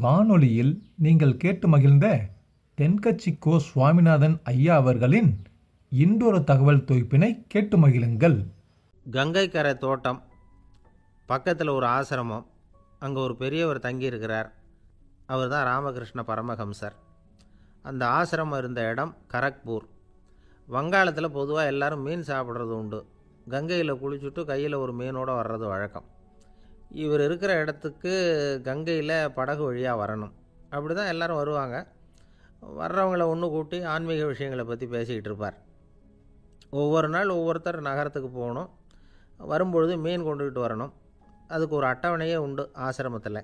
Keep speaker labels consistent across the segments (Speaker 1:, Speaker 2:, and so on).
Speaker 1: வானொலியில் நீங்கள் கேட்டு மகிழ்ந்த தென்கட்சி கோ சுவாமிநாதன் ஐயா அவர்களின் இன்றொரு தகவல் தொகுப்பினை கேட்டு மகிழுங்கள்.
Speaker 2: கங்கை கரை தோட்டம் பக்கத்தில் ஒரு ஆசிரமம், அங்கே ஒரு பெரியவர் தங்கியிருக்கிறார். அவர் தான் ராமகிருஷ்ண பரமஹம்சர். அந்த ஆசிரமம் இருந்த இடம் கரக்பூர். வங்காளத்தில் பொதுவாக எல்லோரும் மீன் சாப்பிட்றது உண்டு. கங்கையில் குளிச்சுட்டு கையில் ஒரு மீனோடு வர்றது வழக்கம். இவர் இருக்கிற இடத்துக்கு கங்கையில் படகு வழியாக வரணும். அப்படி தான் எல்லோரும் வருவாங்க. வர்றவங்கள ஒன்று கூட்டி ஆன்மீக விஷயங்களை பற்றி பேசிக்கிட்டு இருப்பார். ஒவ்வொரு நாள் ஒவ்வொருத்தர் நகரத்துக்கு போகணும். வரும்பொழுது மீன் கொண்டுக்கிட்டு வரணும். அதுக்கு ஒரு அட்டவணையே உண்டு ஆசிரமத்தில்.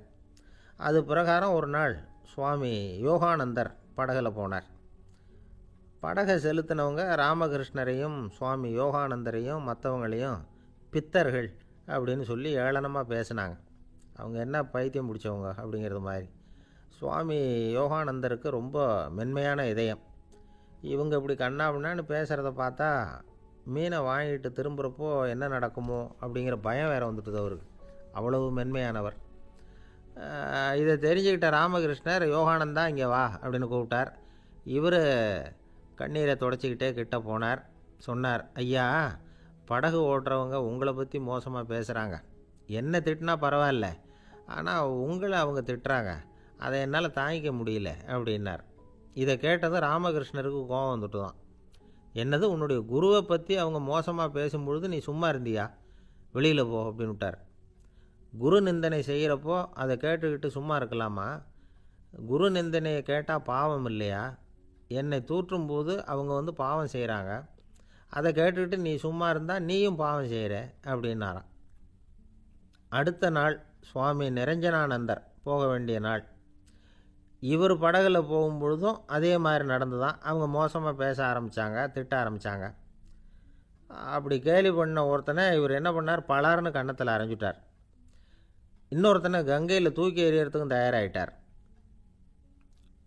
Speaker 2: அது பிரகாரம் ஒரு நாள் சுவாமி யோகானந்தர் படகில் போனார். படகை செலுத்தினவங்க ராமகிருஷ்ணரையும் சுவாமி யோகானந்தரையும் மற்றவங்களையும் பித்தர்கள் அப்படின்னு சொல்லி ஏளனமாக பேசினாங்க. அவங்க என்ன பைத்தியம் பிடிச்சவங்க அப்படிங்கிறது மாதிரி. சுவாமி யோகானந்தருக்கு ரொம்ப மென்மையான இதயம். இவங்க இப்படி கண்ணாபின்னான்னு பேசுகிறத பார்த்தா மீனை வாங்கிட்டு திரும்புகிறப்போ என்ன நடக்குமோ அப்படிங்கிற பயம் வேறு வந்துட்டுது அவருக்கு. அவ்வளவு மென்மையானவர். இதை தெரிஞ்சுக்கிட்ட ராமகிருஷ்ணர் யோகானந்தா இங்கே வா அப்படின்னு கூப்பிட்டார். இவர் கண்ணீரை தொடச்சிக்கிட்டே கிட்ட போனார். சொன்னார், ஐயா, படகு ஓட்டுறவங்க உங்களை பற்றி மோசமாக பேசுகிறாங்க. என்ன திட்டினா பரவாயில்ல, ஆனால் உங்களை அவங்க திட்டுறாங்க. அதை என்னால் தாங்கிக்க முடியல அப்படின்னார். இதை கேட்டதும் ராமகிருஷ்ணருக்கு கோபம் வந்துட்டு தான். என்னது, உன்னுடைய குருவை பற்றி அவங்க மோசமாக பேசும்பொழுது நீ சும்மா இருந்தியா? வெளியில் போ அப்படின்னு விட்டார். குரு நிந்தனை செய்கிறப்போ அதை கேட்டுக்கிட்டு சும்மா இருக்கலாமா? குரு நிந்தனையை கேட்டால் பாவம் இல்லையா? என்னை தூற்றும் போது அவங்க பாவம் செய்கிறாங்க. அதை கேட்டுக்கிட்டு நீ சும்மா இருந்தால் நீயும் பாவம் செய்கிற அப்படின்னாராம். அடுத்த நாள் சுவாமி நிரஞ்சனானந்தர் போக வேண்டிய நாள். இவர் படகுல போகும்பொழுதும் அதே மாதிரி நடந்து தான். அவங்க மோசமாக பேச ஆரம்பித்தாங்க, திட்ட ஆரம்பித்தாங்க. அப்படி கேலி பண்ண ஒருத்தனை இவர் என்ன பண்ணார், பலார்னு கன்னத்தில் அரைஞ்சிட்டார். இன்னொருத்தனை கங்கையில் தூக்கி எறியறதுக்கும் தயாராகிட்டார்.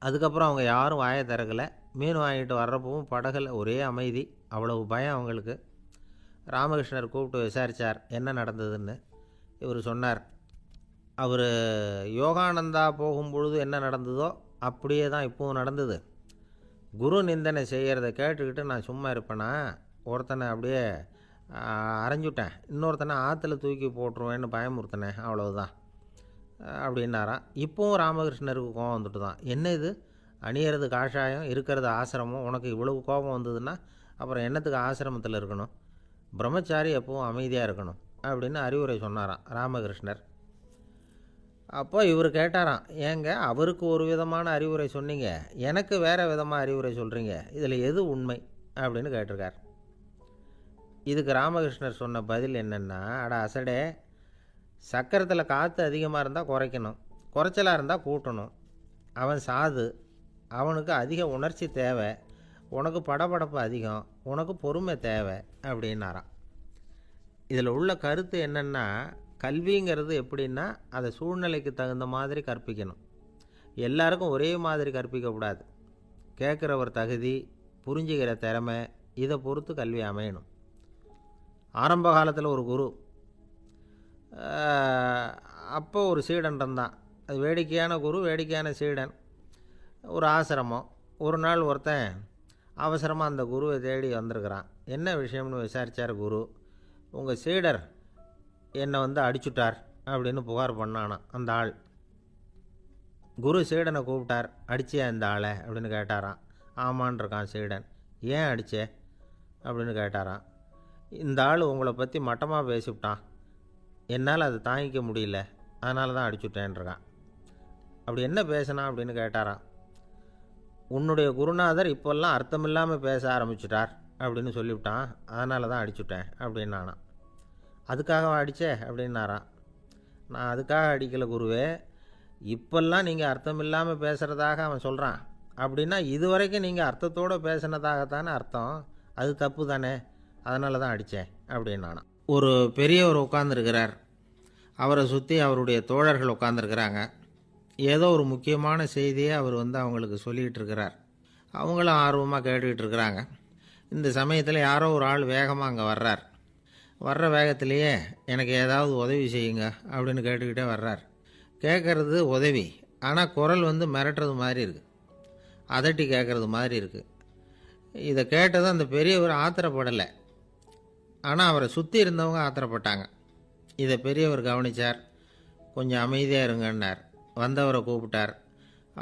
Speaker 2: அதுக்கப்புறம் அவங்க யாரும் வாயை திறக்கலை. மீன் வாங்கிட்டு வர்றப்பவும் படகுல ஒரே அமைதி. அவ்வளவு பயம் அவங்களுக்கு. ராமகிருஷ்ணர் கூப்பிட்டு விசாரித்தார் என்ன நடந்ததுன்னு. இவர் சொன்னார், அவர் யோகானந்தா போகும்பொழுது என்ன நடந்ததோ அப்படியே தான் இப்போவும் நடந்தது. குரு நிந்தனை செய்கிறத கேட்டுக்கிட்டு நான் சும்மா இருப்பேனா? ஒருத்தனை அப்படியே அரைஞ்சுட்டேன், இன்னொருத்தனை ஆற்றுல தூக்கி போட்டுருவேன்னு பயமுறுத்தினேன், அவ்வளவுதான் அப்படின்னாராம். இப்போவும் ராமகிருஷ்ணருக்கு கோபம் வந்துட்டு தான். என்ன இது, அணியறது காஷாயம், இருக்கிறது ஆசிரமம், உனக்கு இவ்வளவு கோபம் வந்ததுன்னா அப்புறம் என்னத்துக்கு ஆசிரமத்தில் இருக்கணும்? பிரம்மச்சாரி எப்பவும் அமைதியாக இருக்கணும் அப்படின்னு அறிவுரை சொன்னாராம் ராமகிருஷ்ணர். அப்போ இவர் கேட்டாராம், ஏங்க அவருக்கு ஒரு விதமான அறிவுரை சொன்னீங்க, எனக்கு வேறு விதமாக அறிவுரை சொல்கிறீங்க, இதில் எது உண்மை அப்படின்னு கேட்டிருக்கார். இதுக்கு ராமகிருஷ்ணர் சொன்ன பதில் என்னென்னா, அட அசடே, சக்கரத்தில் காற்று அதிகமாக இருந்தால் குறைக்கணும், குறைச்சலாக இருந்தால் கூட்டணும். அவன் சாது, அவனுக்கு அதிக உணர்ச்சி தேவை, உனக்கு படபடப்பு அதிகம், உனக்கு பொறுமை தேவை அப்படின்னாராம். இதில் உள்ள கருத்து என்னென்னா, கல்விங்கிறது எப்படின்னா அதை சூழ்நிலைக்கு தகுந்த மாதிரி கற்பிக்கணும். எல்லாருக்கும் ஒரே மாதிரி கற்பிக்கக்கூடாது. கேட்குறவர் தகுதி, புரிஞ்சுக்கிற திறமை, இதை பொறுத்து கல்வி அமையணும். ஆரம்ப காலத்தில் ஒரு குரு, அப்போ ஒரு சீடன் இருந்தான். அது வேடிக்கையான குரு, வேடிக்கையான சீடன். ஒரு ஆசிரமம். ஒரு நாள் ஒருத்தன் அவசரமாக அந்த குருவை தேடி வந்திருக்கிறான். என்ன விஷயம்னு விசாரித்தார் குரு. உங்கள் சீடர் என்னை அடிச்சுட்டார் அப்படின்னு புகார் பண்ணானான் அந்த ஆள். குரு சீடனை கூப்பிட்டார். அடிச்சியா இந்த ஆளை அப்படின்னு கேட்டாரான். ஆமான் இருக்கான் சீடன். ஏன் அடித்தே அப்படின்னு கேட்டாரான். இந்த ஆள் உங்களை பற்றி மட்டமாக பேசிவிட்டான், என்னால் அதை தாங்கிக்க முடியல, அதனால தான் அடிச்சுட்டேன்ருக்கான். அப்படி என்ன பேசினான் அப்படின்னு கேட்டாரான். உன்னுடைய குருநாதர் இப்போல்லாம் அர்த்தமில்லாமல் பேச ஆரம்பிச்சிட்டார் அப்படின்னு சொல்லிவிட்டான், அதனால தான் அடிச்சுட்டேன் அப்படின்னானா. அதுக்காக அடித்தே அப்படின்னாரான். நான் அதுக்காக அடிக்கலை குருவே, இப்போல்லாம் நீங்கள் அர்த்தமில்லாமல் பேசுகிறதாக அவன் சொல்கிறான் அப்படின்னா இதுவரைக்கும் நீங்கள் அர்த்தத்தோடு பேசினதாகத்தானே அர்த்தம், அது தப்பு தானே, அதனால தான் அடித்தேன் அப்படின்னானா. ஒரு பெரியவர் உட்கார்ந்துருக்கிறார். அவரை சுற்றி அவருடைய தோழர்கள் உட்காந்துருக்கிறாங்க. ஏதோ ஒரு முக்கியமான செய்தியை அவர் அவங்களுக்கு சொல்லிகிட்டு இருக்கிறார். அவங்களும் ஆர்வமாக கேட்டுக்கிட்டு இருக்கிறாங்க. இந்த சமயத்தில் யாரோ ஒரு ஆள் வேகமாக அங்கே வர்றார். வர்ற வேகத்திலேயே எனக்கு ஏதாவது உதவி செய்யுங்க அப்படின்னு கேட்டுக்கிட்டே வர்றார். கேட்குறது உதவி, ஆனால் குரல் வந்து மிரட்டுறது மாதிரி இருக்குது, அதட்டி கேட்குறது மாதிரி இருக்குது. இதை கேட்டதும் அந்த பெரியவர் ஆத்திரப்படலை, ஆனால் அவரை சுற்றி இருந்தவங்க ஆத்திரப்பட்டாங்க. இதை பெரியவர் கவனித்தார். கொஞ்சம் அமைதியாக இருங்கன்னார். வந்தவரை கூப்பிட்டார்.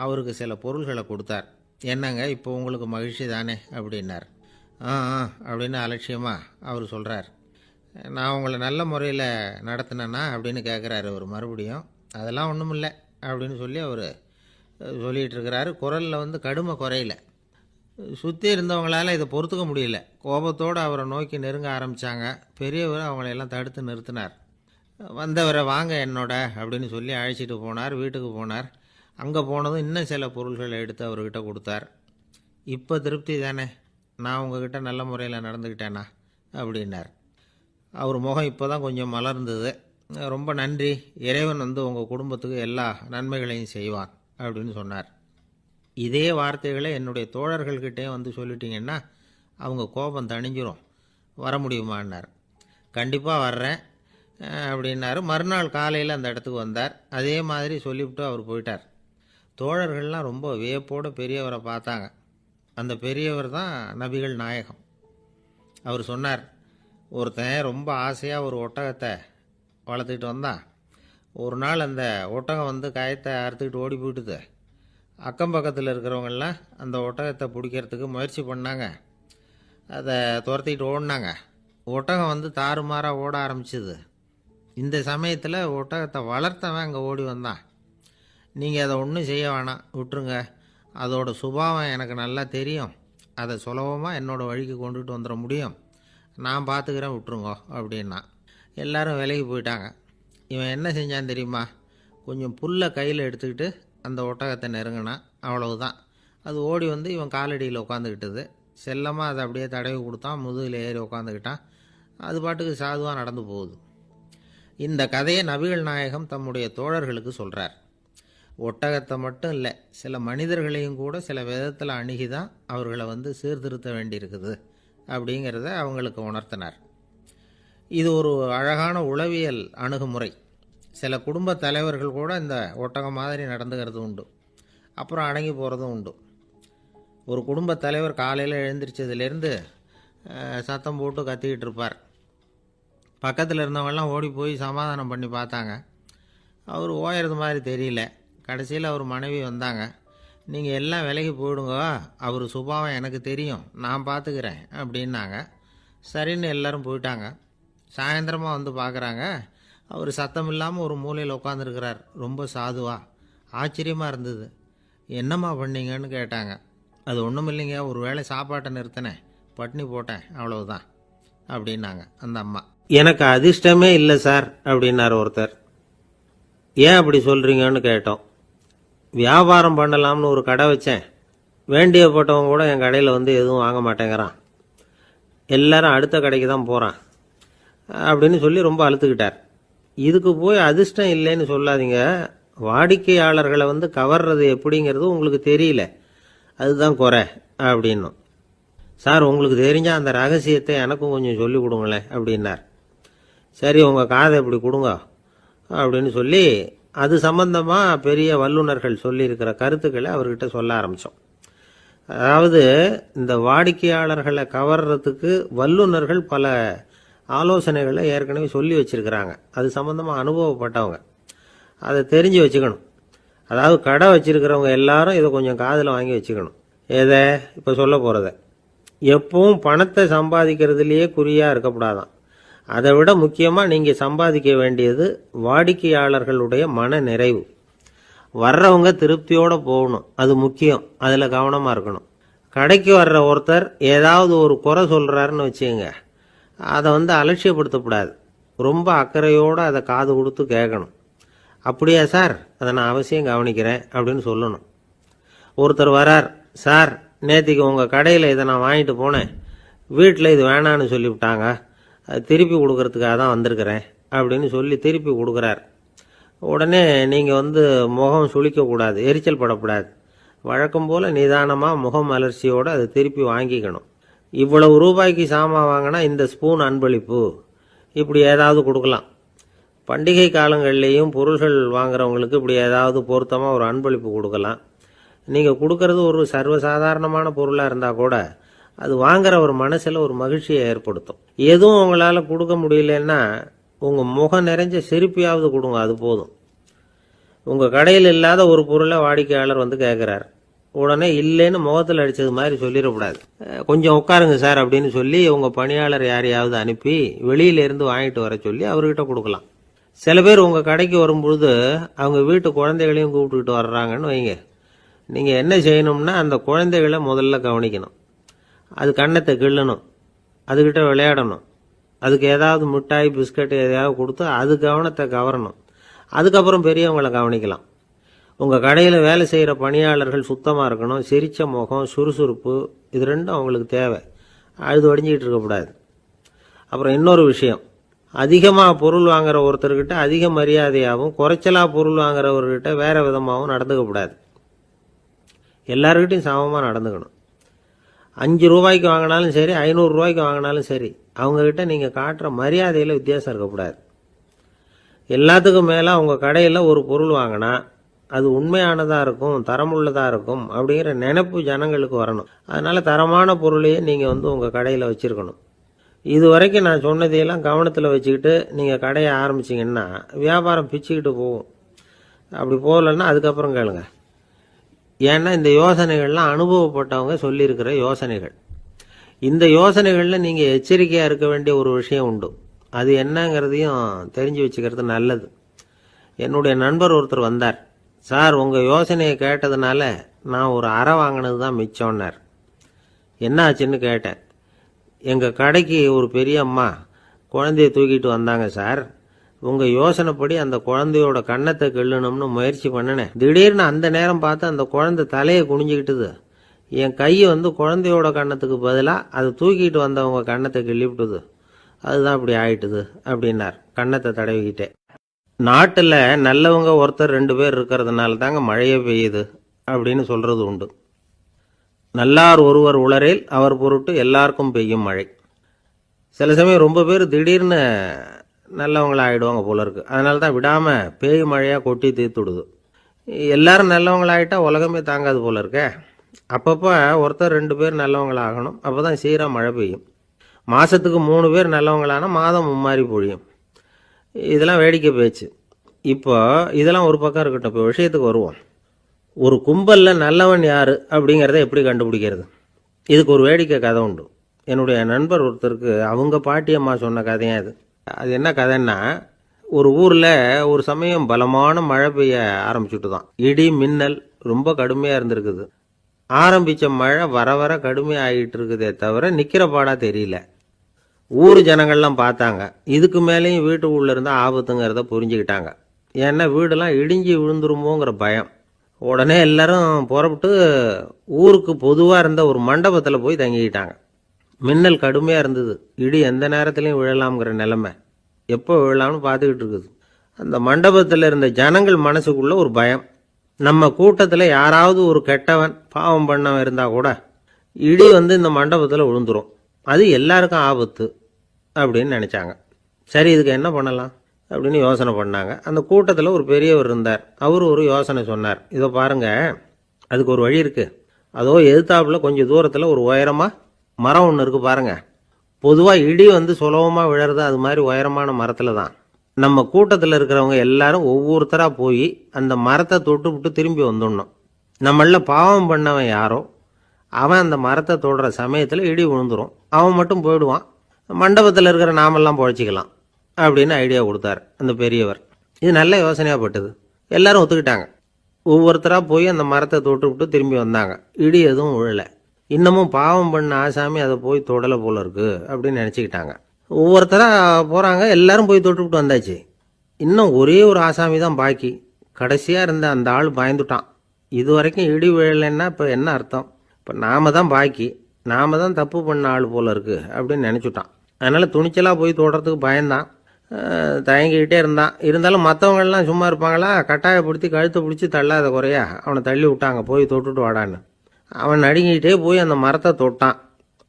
Speaker 2: அவருக்கு சில பொருள்களை கொடுத்தார். என்னங்க இப்போ உங்களுக்கு மகிழ்ச்சி தானே அப்படின்னார். ஆ அப்படின்னு அலட்சியமாக அவர் சொல்கிறார். நான் உங்களை நல்ல முறையில் நடத்தினேன்னா அப்படின்னு கேட்குறாரு அவர் மறுபடியும். அதெல்லாம் ஒன்றும் இல்லை அப்படின்னு சொல்லி அவர் சொல்லிகிட்டு இருக்கிறாரு. குரலில் வந்து கடுமை குறையில. சுற்றி இருந்தவங்களால் இதை பொறுத்துக்க முடியல. கோபத்தோடு அவரை நோக்கி நெருங்க ஆரம்பித்தாங்க. பெரியவர் அவங்களையெல்லாம் தடுத்து நிறுத்தினார். வந்தவரை வாங்க என்னோட அப்படின்னு சொல்லி அழைச்சிட்டு போனார். வீட்டுக்கு போனார். அங்கே போனதும் இன்னும் சில பொருள்களை எடுத்து அவர்கிட்ட கொடுத்தார். இப்போ திருப்தி தானே, நான் உங்ககிட்ட நல்ல முறையில் நடந்துக்கிட்டேனா அப்படின்னார். அவர் முகம் இப்போ தான் கொஞ்சம் மலர்ந்தது. ரொம்ப நன்றி, இறைவன் வந்து உங்கள் குடும்பத்துக்கு எல்லா நன்மைகளையும் செய்வான் அப்படின்னு சொன்னார். இதே வார்த்தைகளை என்னுடைய தோழர்கள்கிட்டே வந்து சொல்லிட்டீங்கன்னா அவங்க கோபம் தணிஞ்சிரும், வர முடியுமான்னார். கண்டிப்பாக வர்றேன் அப்படின்னாரு. மறுநாள் காலையில் அந்த இடத்துக்கு வந்தார். அதே மாதிரி சொல்லிவிட்டு அவர் போயிட்டார். தோழர்கள்லாம் ரொம்ப வியப்போடு பெரியவரை பார்த்தாங்க. அந்த பெரியவர் தான் நபிகள் நாயகம். அவர் சொன்னார், ஒருத்தன் ரொம்ப ஆசையாக ஒரு ஒட்டகத்தை வளர்த்துக்கிட்டு வந்தான். ஒரு நாள் அந்த ஒட்டகம் வந்து கயத்தை அறுத்துக்கிட்டு ஓடி போயிட்டுது. அக்கம் பக்கத்தில் இருக்கிறவங்கெல்லாம் அந்த ஒட்டகத்தை பிடிக்கிறதுக்கு முயற்சி பண்ணாங்க. அதை துரத்திக்கிட்டு ஓடினாங்க. ஒட்டகம் வந்து தாறுமாறாக ஓட ஆரம்பிச்சிது. இந்த சமயத்தில் ஒட்டகத்தை வளர்த்தவன் அங்கே ஓடி வந்தான். நீங்கள் அதை ஒன்றும் செய்ய வேணாம், விட்டுருங்க, அதோட சுபாவம் எனக்கு நல்லா தெரியும், அதை சுலபமாக என்னோடய வழிக்கு கொண்டுட்டு வந்துட முடியும், நான் பார்த்துக்கிறேன், விட்டுருங்கோ அப்படின்னா. எல்லோரும் விலகி போயிட்டாங்க. இவன் என்ன செஞ்சான் தெரியுமா? கொஞ்சம் புல்லை கையில் எடுத்துக்கிட்டு அந்த ஒட்டகத்தை நெருங்கினான். அவ்வளவுதான். அது ஓடி வந்து இவன் காலடியில் உட்காந்துக்கிட்டது. செல்லமாக அதை அப்படியே தடவி கொடுத்தான். முதுகில் ஏறி உட்காந்துக்கிட்டான். அது பாட்டுக்கு சாதுவாக நடந்து போகுது. இந்த கதையை நபிகள் நாயகம் தம்முடைய தோழர்களுக்கு சொல்கிறார். ஒட்டகத்தை மட்டும் இல்லை, சில மனிதர்களையும் கூட சில விதத்தில் அணுகி தான் அவர்களை வந்து சீர்திருத்த வேண்டியிருக்குது அப்படிங்கிறத அவங்களுக்கு உணர்த்தினார். இது ஒரு அழகான உளவியல் அணுகுமுறை. சில குடும்ப தலைவர்கள் கூட இந்த ஒட்டகம் மாதிரி நடந்துக்கிறது உண்டு, அப்புறம் அடங்கி போகிறதும் உண்டு. ஒரு குடும்ப தலைவர் காலையில் எழுந்திரிச்சதுலேருந்து சத்தம் போட்டு கத்திக்கிட்டு இருப்பார். பக்கத்தில் இருந்தவங்கெல்லாம் ஓடி போய் சமாதானம் பண்ணி பார்த்தாங்க. அவர் ஓயறது மாதிரி தெரியல. கடைசியில் அவர் மனைவி வந்தாங்க. நீங்கள் எல்லாம் விலகி போயிடுங்க, அவர் சுபாவம் எனக்கு தெரியும், நான் பார்த்துக்கிறேன் அப்படின்னாங்க. சரின்னு எல்லோரும் போயிட்டாங்க. சாயந்தரமாக வந்து பார்க்குறாங்க, அவர் சத்தம் இல்லாமல் ஒரு மூலையில் உட்காந்துருக்கிறார். ரொம்ப சாதுவா. ஆச்சரியமாக இருந்தது. என்னம்மா பண்ணீங்கன்னு கேட்டாங்க. அது ஒன்றும் இல்லைங்க, ஒரு வேளை சாப்பாட்டை நிறுத்தினேன், பட்னி போட்டேன், அவ்வளவுதான் அப்படின்னாங்க அந்த அம்மா. எனக்கு அதிர்ஷ்டமே இல்லை சார் அப்படின்னார் ஒருத்தர். ஏன் அப்படி சொல்கிறீங்கன்னு கேட்டோம். வியாபாரம் பண்ணலாம்னு ஒரு கடை வச்சேன், வேண்டியப்பட்டவங்க கூட என் கடையில் வந்து எதுவும் வாங்க மாட்டேங்கிறான், எல்லாரும் அடுத்த கடைக்கு தான் போகிறான் அப்படின்னு சொல்லி ரொம்ப அழுத்துக்கிட்டார். இதுக்கு போய் அதிர்ஷ்டம் இல்லைன்னு சொல்லாதீங்க, வாடிக்கையாளர்களை வந்து கவர்றது எப்படிங்கிறது உங்களுக்கு தெரியல, அதுதான் குறை அப்படின்னும். சார், உங்களுக்கு தெரிஞ்ச அந்த ரகசியத்தை எனக்கும் கொஞ்சம் சொல்லி கொடுங்களேன் அப்படின்னார். சரி, உங்கள் காதை இப்படி கொடுங்க அப்படின்னு சொல்லி அது சம்பந்தமாக பெரிய வல்லுநர்கள் சொல்லியிருக்கிற கருத்துக்களை அவர்கிட்ட சொல்ல ஆரம்பித்தோம். அதாவது இந்த வாடிக்கையாளர்களை கவர்றதுக்கு வல்லுநர்கள் பல ஆலோசனைகளை ஏற்கனவே சொல்லி வச்சுருக்கிறாங்க. அது சம்பந்தமாக அனுபவப்பட்டவங்க, அதை தெரிஞ்சு வச்சுக்கணும். அதாவது கடை வச்சுருக்கிறவங்க எல்லாரும் இதை கொஞ்சம் காதில் வாங்கி வச்சுக்கணும். எதை இப்போ சொல்ல போகிறத. எப்பவும் பணத்தை சம்பாதிக்கிறதுலையே குறியாக இருக்கக்கூடாதான். அதை விட முக்கியமாக நீங்கள் சம்பாதிக்க வேண்டியது வாடிக்கையாளர்களுடைய மன நிறைவு. வர்றவங்க திருப்தியோடு போகணும், அது முக்கியம், அதில் கவனமாக இருக்கணும். கடைக்கு வர்ற ஒருத்தர் ஏதாவது ஒரு குறை சொல்கிறாருன்னு வச்சுங்க, அதை வந்து அலட்சியப்படுத்தக்கூடாது. ரொம்ப அக்கறையோடு அதை காது கொடுத்து கேட்கணும். அப்படியா சார், அதை நான் அவசியம் கவனிக்கிறேன் அப்படின்னு சொல்லணும். ஒருத்தர் வரார், சார் நேற்றுக்கு உங்கள் கடையில் இதை நான் வாங்கிட்டு போனேன், வீட்டில் இது வேணான்னு சொல்லிவிட்டாங்க, அது திருப்பி கொடுக்கறதுக்காக தான் வந்திருக்கிறேன் அப்படின்னு சொல்லி திருப்பி கொடுக்குறார். உடனே நீங்கள் வந்து முகம் சுளிக்கக்கூடாது, எரிச்சல் படக்கூடாது. வழக்கம் போல் நிதானமாக முகம் அலர்ச்சியோடு அதை திருப்பி வாங்கிக்கணும். இவ்வளவு ரூபாய்க்கு சாமான் வாங்கினா இந்த ஸ்பூன் அன்பளிப்பு, இப்படி ஏதாவது கொடுக்கலாம். பண்டிகை காலங்கள்லேயும் பொருள்கள் வாங்குறவங்களுக்கு இப்படி ஏதாவது பொருத்தமாக ஒரு அன்பளிப்பு கொடுக்கலாம். நீங்கள் கொடுக்கறது ஒரு சர்வசாதாரணமான பொருளாக இருந்தால் கூட அது வாங்குற ஒரு மனசில் ஒரு மகிழ்ச்சியை ஏற்படுத்தும். எதுவும் உங்களால் கொடுக்க முடியலன்னா உங்கள் முகம் நிறைஞ்ச சிரிப்பையாவது கொடுங்க, அது போதும். உங்கள் கடையில் இல்லாத ஒரு பொருளை வாடிக்கையாளர் வந்து கேட்குறார், உடனே இல்லைன்னு முகத்தில் அடித்தது மாதிரி சொல்லிடக்கூடாது. கொஞ்சம் உட்காருங்க சார் அப்படின்னு சொல்லி உங்கள் பணியாளர் யாரையாவது அனுப்பி வெளியிலேருந்து வாங்கிட்டு வர சொல்லி அவர்கிட்ட கொடுக்கலாம். சில பேர் உங்கள் கடைக்கு வரும்பொழுது அவங்க வீட்டு குழந்தைகளையும் கூப்பிட்டுக்கிட்டு வர்றாங்கன்னு வைங்க. நீங்கள் என்ன செய்யணும்னா அந்த குழந்தைகளை முதல்ல கவனிக்கணும். அது கன்னத்தை கிள்ளணும், அதுக்கிட்ட விளையாடணும், அதுக்கு ஏதாவது மிட்டாய் பிஸ்கட் எதையாவது கொடுத்து அது கவனத்தை கவரணும். அதுக்கப்புறம் பெரியவங்களை கவனிக்கலாம். உங்கள் கடையில் வேலை செய்கிற பணியாளர்கள் சுத்தமாக இருக்கணும், சிரிச்ச முகம், சுறுசுறுப்பு, இது ரெண்டும் அவங்களுக்கு தேவை. அழுது வடிஞ்சிக்கிட்டு இருக்கக்கூடாது. அப்புறம் இன்னொரு விஷயம், அதிகமாக பொருள் வாங்குற ஒருத்தர்கிட்ட அதிக மரியாதையாகவும் குறைச்சலாக பொருள் வாங்குறவர்கிட்ட வேறு விதமாகவும் நடந்துக்கக்கூடாது. எல்லாருக்கிட்டையும் சமமாக நடந்துக்கணும். 5 ரூபாய்க்கு வாங்கினாலும் சரி, 500 ரூபாய்க்கு வாங்கினாலும் சரி, அவங்கக்கிட்ட நீங்கள் காட்டுற மரியாதையில் வித்தியாசம் இருக்கக்கூடாது. எல்லாத்துக்கும் மேலே அவங்க கடையில் ஒரு பொருள் வாங்கினா அது உண்மையானதாக இருக்கும், தரமுள்ளதாக இருக்கும் அப்படிங்கிற நினைப்பு ஜனங்களுக்கு வரணும். அதனால் தரமான பொருளையே நீங்கள் உங்கள் கடையில் வச்சுருக்கணும். இது வரைக்கும் நான் சொன்னதையெல்லாம் கவனத்தில் வச்சுக்கிட்டு நீங்கள் கடையை ஆரம்பிச்சிங்கன்னா வியாபாரம் பிச்சுக்கிட்டு போகும். அப்படி போகலன்னா அதுக்கப்புறம் கேளுங்க. ஏன்னா இந்த யோசனைகள்லாம் அனுபவப்பட்டவங்க சொல்லியிருக்கிற யோசனைகள். இந்த யோசனைகளில் நீங்கள் எச்சரிக்கையாக இருக்க வேண்டிய ஒரு விஷயம் உண்டு. அது என்னங்கிறதையும் தெரிஞ்சு வச்சுக்கிறது நல்லது. என்னுடைய நண்பர் ஒருத்தர் வந்தார். சார், உங்கள் யோசனையை கேட்டதுனால நான் ஒரு அறை வாங்கினது தான் மிச்சம்னார். என்ன ஆச்சுன்னு கேட்டேன். எங்கள் கடைக்கு ஒரு பெரிய அம்மா குழந்தைய தூக்கிட்டு வந்தாங்க சார். உங்கள் யோசனைப்படி அந்த குழந்தையோட கன்னத்தை கிள்ளணும்னு முயற்சி பண்ணினேன். திடீர்னு அந்த நேரம் பார்த்து அந்த குழந்தை தலையை குனிஞ்சிக்கிட்டுது. என் கை குழந்தையோட கன்னத்துக்கு பதிலாக அதை தூக்கிட்டு வந்தவங்க கன்னத்தை கிள்ளிவிட்டுது. அதுதான் அப்படி ஆயிட்டுது அப்படின்னார் கன்னத்தை தடவிக்கிட்டே. நாட்டில் நல்லவங்க ஒருத்தர் 2 பேர் இருக்கிறதுனால தாங்க மழையே பெய்யுது அப்படின்னு சொல்கிறது உண்டு. நல்லார் ஒருவர் உளரேல் அவர் பொருட்டு எல்லாருக்கும் பெய்யும் மழை. சில சமயம் ரொம்ப பேர் திடீர்னு நல்லவங்களா ஆகிடுவாங்க போல இருக்கு. அதனால தான் விடாமல் பேய் மழையாக கொட்டி தீர்த்துடுது. எல்லாரும் நல்லவங்களாகிட்டா உலகமே தாங்காது போல இருக்கே. அப்பப்போ ஒருத்தர் 2 பேர் நல்லவங்களாகணும். அப்போ தான் சீராக மழை பெய்யும். மாதத்துக்கு 3 பேர் நல்லவங்களானா மாதம் மும்மாரி பொழியும். இதெல்லாம் வேடிக்கை பேச்சு. இப்போ இதெல்லாம் ஒரு பக்கம் இருக்கட்டும். இப்போ விஷயத்துக்கு வருவோம். ஒரு கும்பலில் நல்லவன் யார் அப்படிங்கிறத எப்படி கண்டுபிடிக்கிறது? இதுக்கு ஒரு வேடிக்கை கதை உண்டு. என்னுடைய நண்பர் ஒருத்தருக்கு அவங்க பாட்டியம்மா சொன்ன கதையாக இது. அது என்ன கதைன்னா, ஒரு ஊரில் ஒரு சமயம் பலமான மழை பெய்ய ஆரம்பிச்சுட்டு தான். இடி மின்னல் ரொம்ப கடுமையாக இருந்திருக்குது. ஆரம்பித்த மழை வர வர கடுமையாக ஆகிட்டு இருக்குதே தவிர நிற்கிற பாடாக தெரியல. ஊர் ஜனங்கள்லாம் பார்த்தாங்க. இதுக்கு மேலேயும் வீட்டு உள்ள இருந்தால் ஆபத்துங்கிறத புரிஞ்சுக்கிட்டாங்க. ஏன்னா வீடெல்லாம் இடிஞ்சி விழுந்துருமோங்கிற பயம். உடனே எல்லாரும் புறப்பட்டு ஊருக்கு பொதுவாக இருந்த ஒரு மண்டபத்தில் போய் தங்கிக்கிட்டாங்க. மின்னல் கடுமையாக இருந்தது. இடி எந்த நேரத்துலையும் விழலாம்ங்கிற நிலைமை. எப்போ விழலாம்னு பார்த்துக்கிட்டு இருக்குது. அந்த மண்டபத்தில் இருந்த ஜனங்கள் மனசுக்குள்ள ஒரு பயம். நம்ம கூட்டத்தில் யாராவது ஒரு கெட்டவன் பாவம் பண்ணவன் இருந்தால் கூட இடி இந்த மண்டபத்தில் விழுந்துரும், அது எல்லாருக்கும் ஆபத்து அப்படின்னு நினச்சாங்க. சரி, இதுக்கு என்ன பண்ணலாம் அப்படின்னு யோசனை பண்ணாங்க. அந்த கூட்டத்தில் ஒரு பெரியவர் இருந்தார். அவர் ஒரு யோசனை சொன்னார். இதோ பாருங்க, அதுக்கு ஒரு வழி இருக்குது. அதோ எதிர்த்தாப்புல கொஞ்சம் தூரத்தில் ஒரு உயரமாக மரம் ஒன்று இருக்குது பாருங்க. பொதுவாக இடி சுலபமாக விழறது அது மாதிரி உயரமான மரத்தில் தான். நம்ம கூட்டத்தில் இருக்கிறவங்க எல்லாரும் ஒவ்வொருத்தராக போய் அந்த மரத்தை தொட்டு விட்டு திரும்பி வந்துடணும். நம்மள பாவம் பண்ணவன் யாரோ அவன் அந்த மரத்தை தொடுற சமயத்தில் இடி விழுந்துடும். அவன் மட்டும் போயிடுவான். மண்டபத்தில் இருக்கிற நாமெல்லாம் பொழைச்சிக்கலாம் அப்படின்னு ஐடியா கொடுத்தார் அந்த பெரியவர். இது நல்ல யோசனையாக பட்டது. எல்லாரும் ஒத்துக்கிட்டாங்க. ஒவ்வொருத்தராக போய் அந்த மரத்தை தொட்டு விட்டு திரும்பி வந்தாங்க. இடி எதுவும் விழலை. இன்னமும் பாவம் பண்ண ஆசாமி அதை போய் தொடலை போல இருக்கு அப்படின்னு நினச்சிக்கிட்டாங்க. ஒவ்வொருத்தராக போகிறாங்க. எல்லாரும் போய் தொட்டு விட்டு வந்தாச்சு. இன்னும் ஒரே ஒரு ஆசாமி தான் பாக்கி. கடைசியாக இருந்த அந்த ஆள் பயந்துட்டான். இது வரைக்கும் இடி விழலைன்னா இப்போ என்ன அர்த்தம்? இப்போ நாம தான் பாக்கி, நாம தான் தப்பு பண்ண ஆள் போல இருக்கு அப்படின்னு நினச்சிட்டான். அதனால் துணிச்சலாக போய் தொடுறதுக்கு பயந்தான். தயங்கிக்கிட்டே இருந்தான். இருந்தாலும் மற்றவங்கள்லாம் சும்மா இருப்பாங்களா? கட்டாயப்படுத்தி கழுத்தை பிடிச்சி தள்ளாத குறையா அவனை தள்ளி விட்டாங்க. போய் தொட்டுட்டு வாடான்னு. அவன் நடுங்கிக்கிட்டே போய் அந்த மரத்தை தொட்டான்.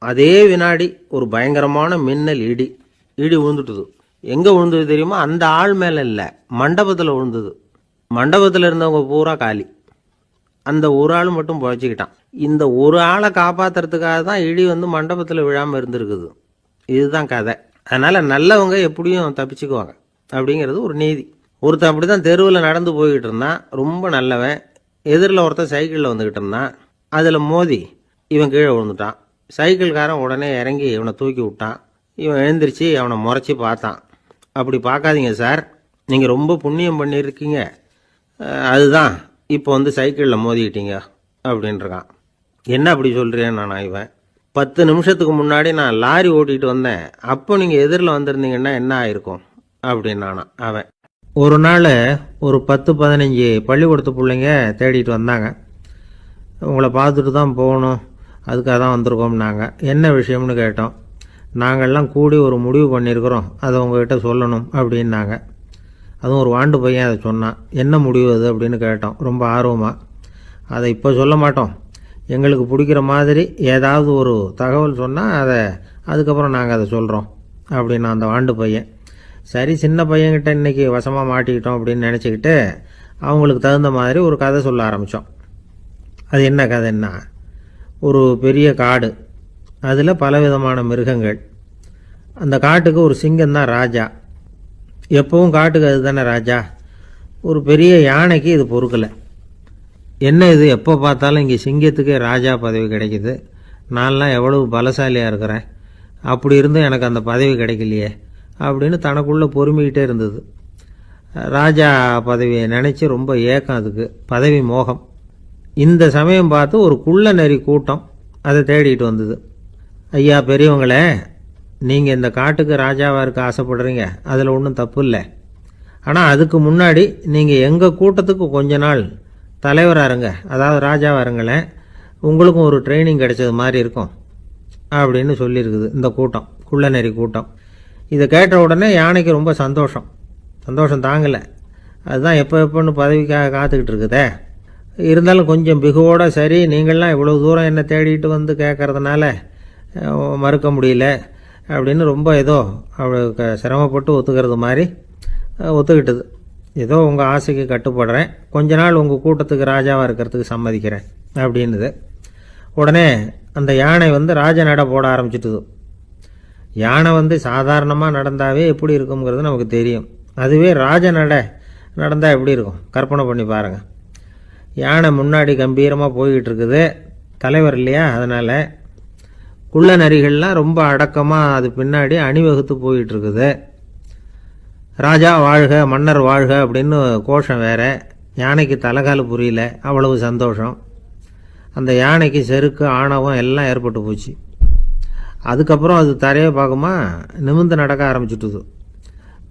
Speaker 2: அதே வினாடி ஒரு பயங்கரமான மின்னல் இடி விழுந்துட்டுது. எங்கே விழுந்தது தெரியுமா? அந்த ஆள் மேலே இல்லை, மண்டபத்தில் விழுந்தது. மண்டபத்தில் இருந்தவங்க பூரா காலி. அந்த ஒரு ஆள் மட்டும் பொழைச்சிக்கிட்டான். இந்த ஒரு ஆளை காப்பாற்றுறதுக்காக தான் இடி வந்து மண்டபத்தில் விழாமல் இருந்திருக்குது. இதுதான் கதை. அதனால் நல்லவங்க எப்படியும் தப்பிச்சுக்குவாங்க அப்படிங்கிறது ஒரு நீதி. ஒருத்தன் அப்படி தான் தெருவில் நடந்து போய்கிட்டு இருந்தான், ரொம்ப நல்லவன். எதிரில் ஒருத்தன் சைக்கிளில் வந்துக்கிட்டு இருந்தான். அதில் மோதி இவன் கீழே விழுந்துட்டான். சைக்கிள்காரன் உடனே இறங்கி இவனை தூக்கி விட்டான். இவன் எழுந்திரிச்சு அவனை முறைச்சி பார்த்தான். அப்படி பார்க்காதீங்க சார், நீங்கள் ரொம்ப புண்ணியம் பண்ணியிருக்கீங்க, அதுதான் இப்போ வந்து சைக்கிளில் மோதிக்கிட்டீங்க அப்படின்றான். என்ன அப்படி சொல்கிறேன் நான்? இவன் 10 நிமிஷத்துக்கு முன்னாடி நான் லாரி ஓட்டிகிட்டு வந்தேன், அப்போ நீங்கள் எதிரில் வந்திருந்தீங்கன்னா என்ன ஆயிருக்கும் அப்படின்னானா அவன். ஒரு நாள் ஒரு 10-15 பள்ளிக்கூடத்து பிள்ளைங்க தேடிட்டு வந்தாங்க. உங்களை பார்த்துட்டு தான் போகணும், அதுக்காக தான் வந்திருக்கோம்னாங்க. என்ன விஷயம்னு கேட்டோம். நாங்கள்லாம் கூடி ஒரு முடிவு பண்ணியிருக்கிறோம், அதை உங்ககிட்ட சொல்லணும் அப்படின்னாங்க. அதுவும் ஒரு வாண்டு பையன் அதை சொன்னான். என்ன முடிவு அது அப்படின்னு கேட்டோம் ரொம்ப ஆர்வமாக. அதை இப்போ சொல்ல மாட்டோம், எங்களுக்கு பிடிக்கிற மாதிரி ஏதாவது ஒரு தகவல் சொன்னால் அதுக்கப்புறம் நாங்கள் அதை சொல்கிறோம் அப்படின்னா அந்த வாண்டு பையன். சரி, சின்ன பையன்கிட்ட இன்றைக்கி வசமாக மாட்டிக்கிட்டோம் அப்படின்னு நினச்சிக்கிட்டு அவங்களுக்கு தகுந்த மாதிரி ஒரு கதை சொல்ல ஆரம்பித்தோம். அது என்ன கதைன்னா, ஒரு பெரிய காடு, அதில் பலவிதமான மிருகங்கள். அந்த காட்டுக்கு ஒரு சிங்கம் தான் ராஜா. எப்பவும் காட்டுக்கு அது தானே ராஜா. ஒரு பெரிய யானைக்கு இது பொறுக்கலை. என்ன இது, எப்போ பார்த்தாலும் இங்கே சிங்கத்துக்கே ராஜா பதவி கிடைக்கிது, நான்லாம் எவ்வளவு பலசாலியாக இருக்கிறேன், அப்படி இருந்தும் எனக்கு அந்த பதவி கிடைக்கலையே அப்படின்னு தனக்குள்ளே பொறுமிக்கிட்டே இருந்தது. ராஜா பதவியை நினச்சி ரொம்ப ஏக்கம், அதுக்கு பதவி மோகம். இந்த சமயம் பார்த்து ஒரு குள்ள நரி கூட்டம் அதை தேடிட்டு வந்தது. ஐயா பெரியவங்களே, நீங்கள் இந்த காட்டுக்கு ராஜாவாக இருக்க ஆசைப்படுறீங்க, அதில் ஒன்றும் தப்பு இல்லை. ஆனால் அதுக்கு முன்னாடி நீங்கள் எங்கள் கூட்டத்துக்கு கொஞ்ச நாள் தலைவராக இருங்க, அதாவது ராஜாவாக இருங்களேன், உங்களுக்கும் ஒரு ட்ரைனிங் கிடைச்சது மாதிரி இருக்கும் அப்படின்னு சொல்லியிருக்குது இந்த கூட்டம், குள்ள நரி கூட்டம். இதை கேட்ட உடனே யானைக்கு ரொம்ப சந்தோஷம் தாங்கலை. அதுதான் எப்போன்னு பதவிக்காக காத்துக்கிட்டு இருக்குதே. இருந்தாலும் கொஞ்சம் பிகுவோட, சரி நீங்கள்லாம் இவ்வளோ தூரம் என்னை தேடிட்டு வந்து கேட்கறதுனால மறுக்க முடியல அப்படின்னு ரொம்ப ஏதோ அவளுக்கு சிரமப்பட்டு ஒத்துக்கிறது மாதிரி ஒத்துக்கிட்டது. ஏதோ உங்கள் ஆசைக்கு கட்டுப்படுறேன், கொஞ்ச நாள் உங்கள் கூட்டத்துக்கு ராஜாவாக இருக்கிறதுக்கு சம்மதிக்கிறேன் அப்படின்னுது. உடனே அந்த யானை வந்து ராஜ நடை போட ஆரம்பிச்சிட்டுது. யானை வந்து சாதாரணமாக நடந்தாவே எப்படி இருக்குங்கிறது நமக்கு தெரியும், அதுவே ராஜ நடை நடந்தால் எப்படி இருக்கும் கற்பனை பண்ணி பாருங்கள். யானை முன்னாடி கம்பீரமாக போய்கிட்டு இருக்குது, தலைவர் இல்லையா, அதனால் குள்ள நரிகள்லாம் ரொம்ப அடக்கமாக அது பின்னாடி அணிவகுத்து போயிட்டு இருக்குது. ராஜா வாழ்க, மன்னர் வாழ்க அப்படின்னு கோஷம் வேற. யானைக்கு தலைகால புரியல, அவ்வளவு சந்தோஷம். அந்த யானைக்கு செருக்கு ஆணவம் எல்லாம் ஏற்பட்டு போச்சு. அதுக்கப்புறம் அது தரையை பார்க்குமா, நிமிர்ந்து நடக்க ஆரம்பிச்சுட்டுது.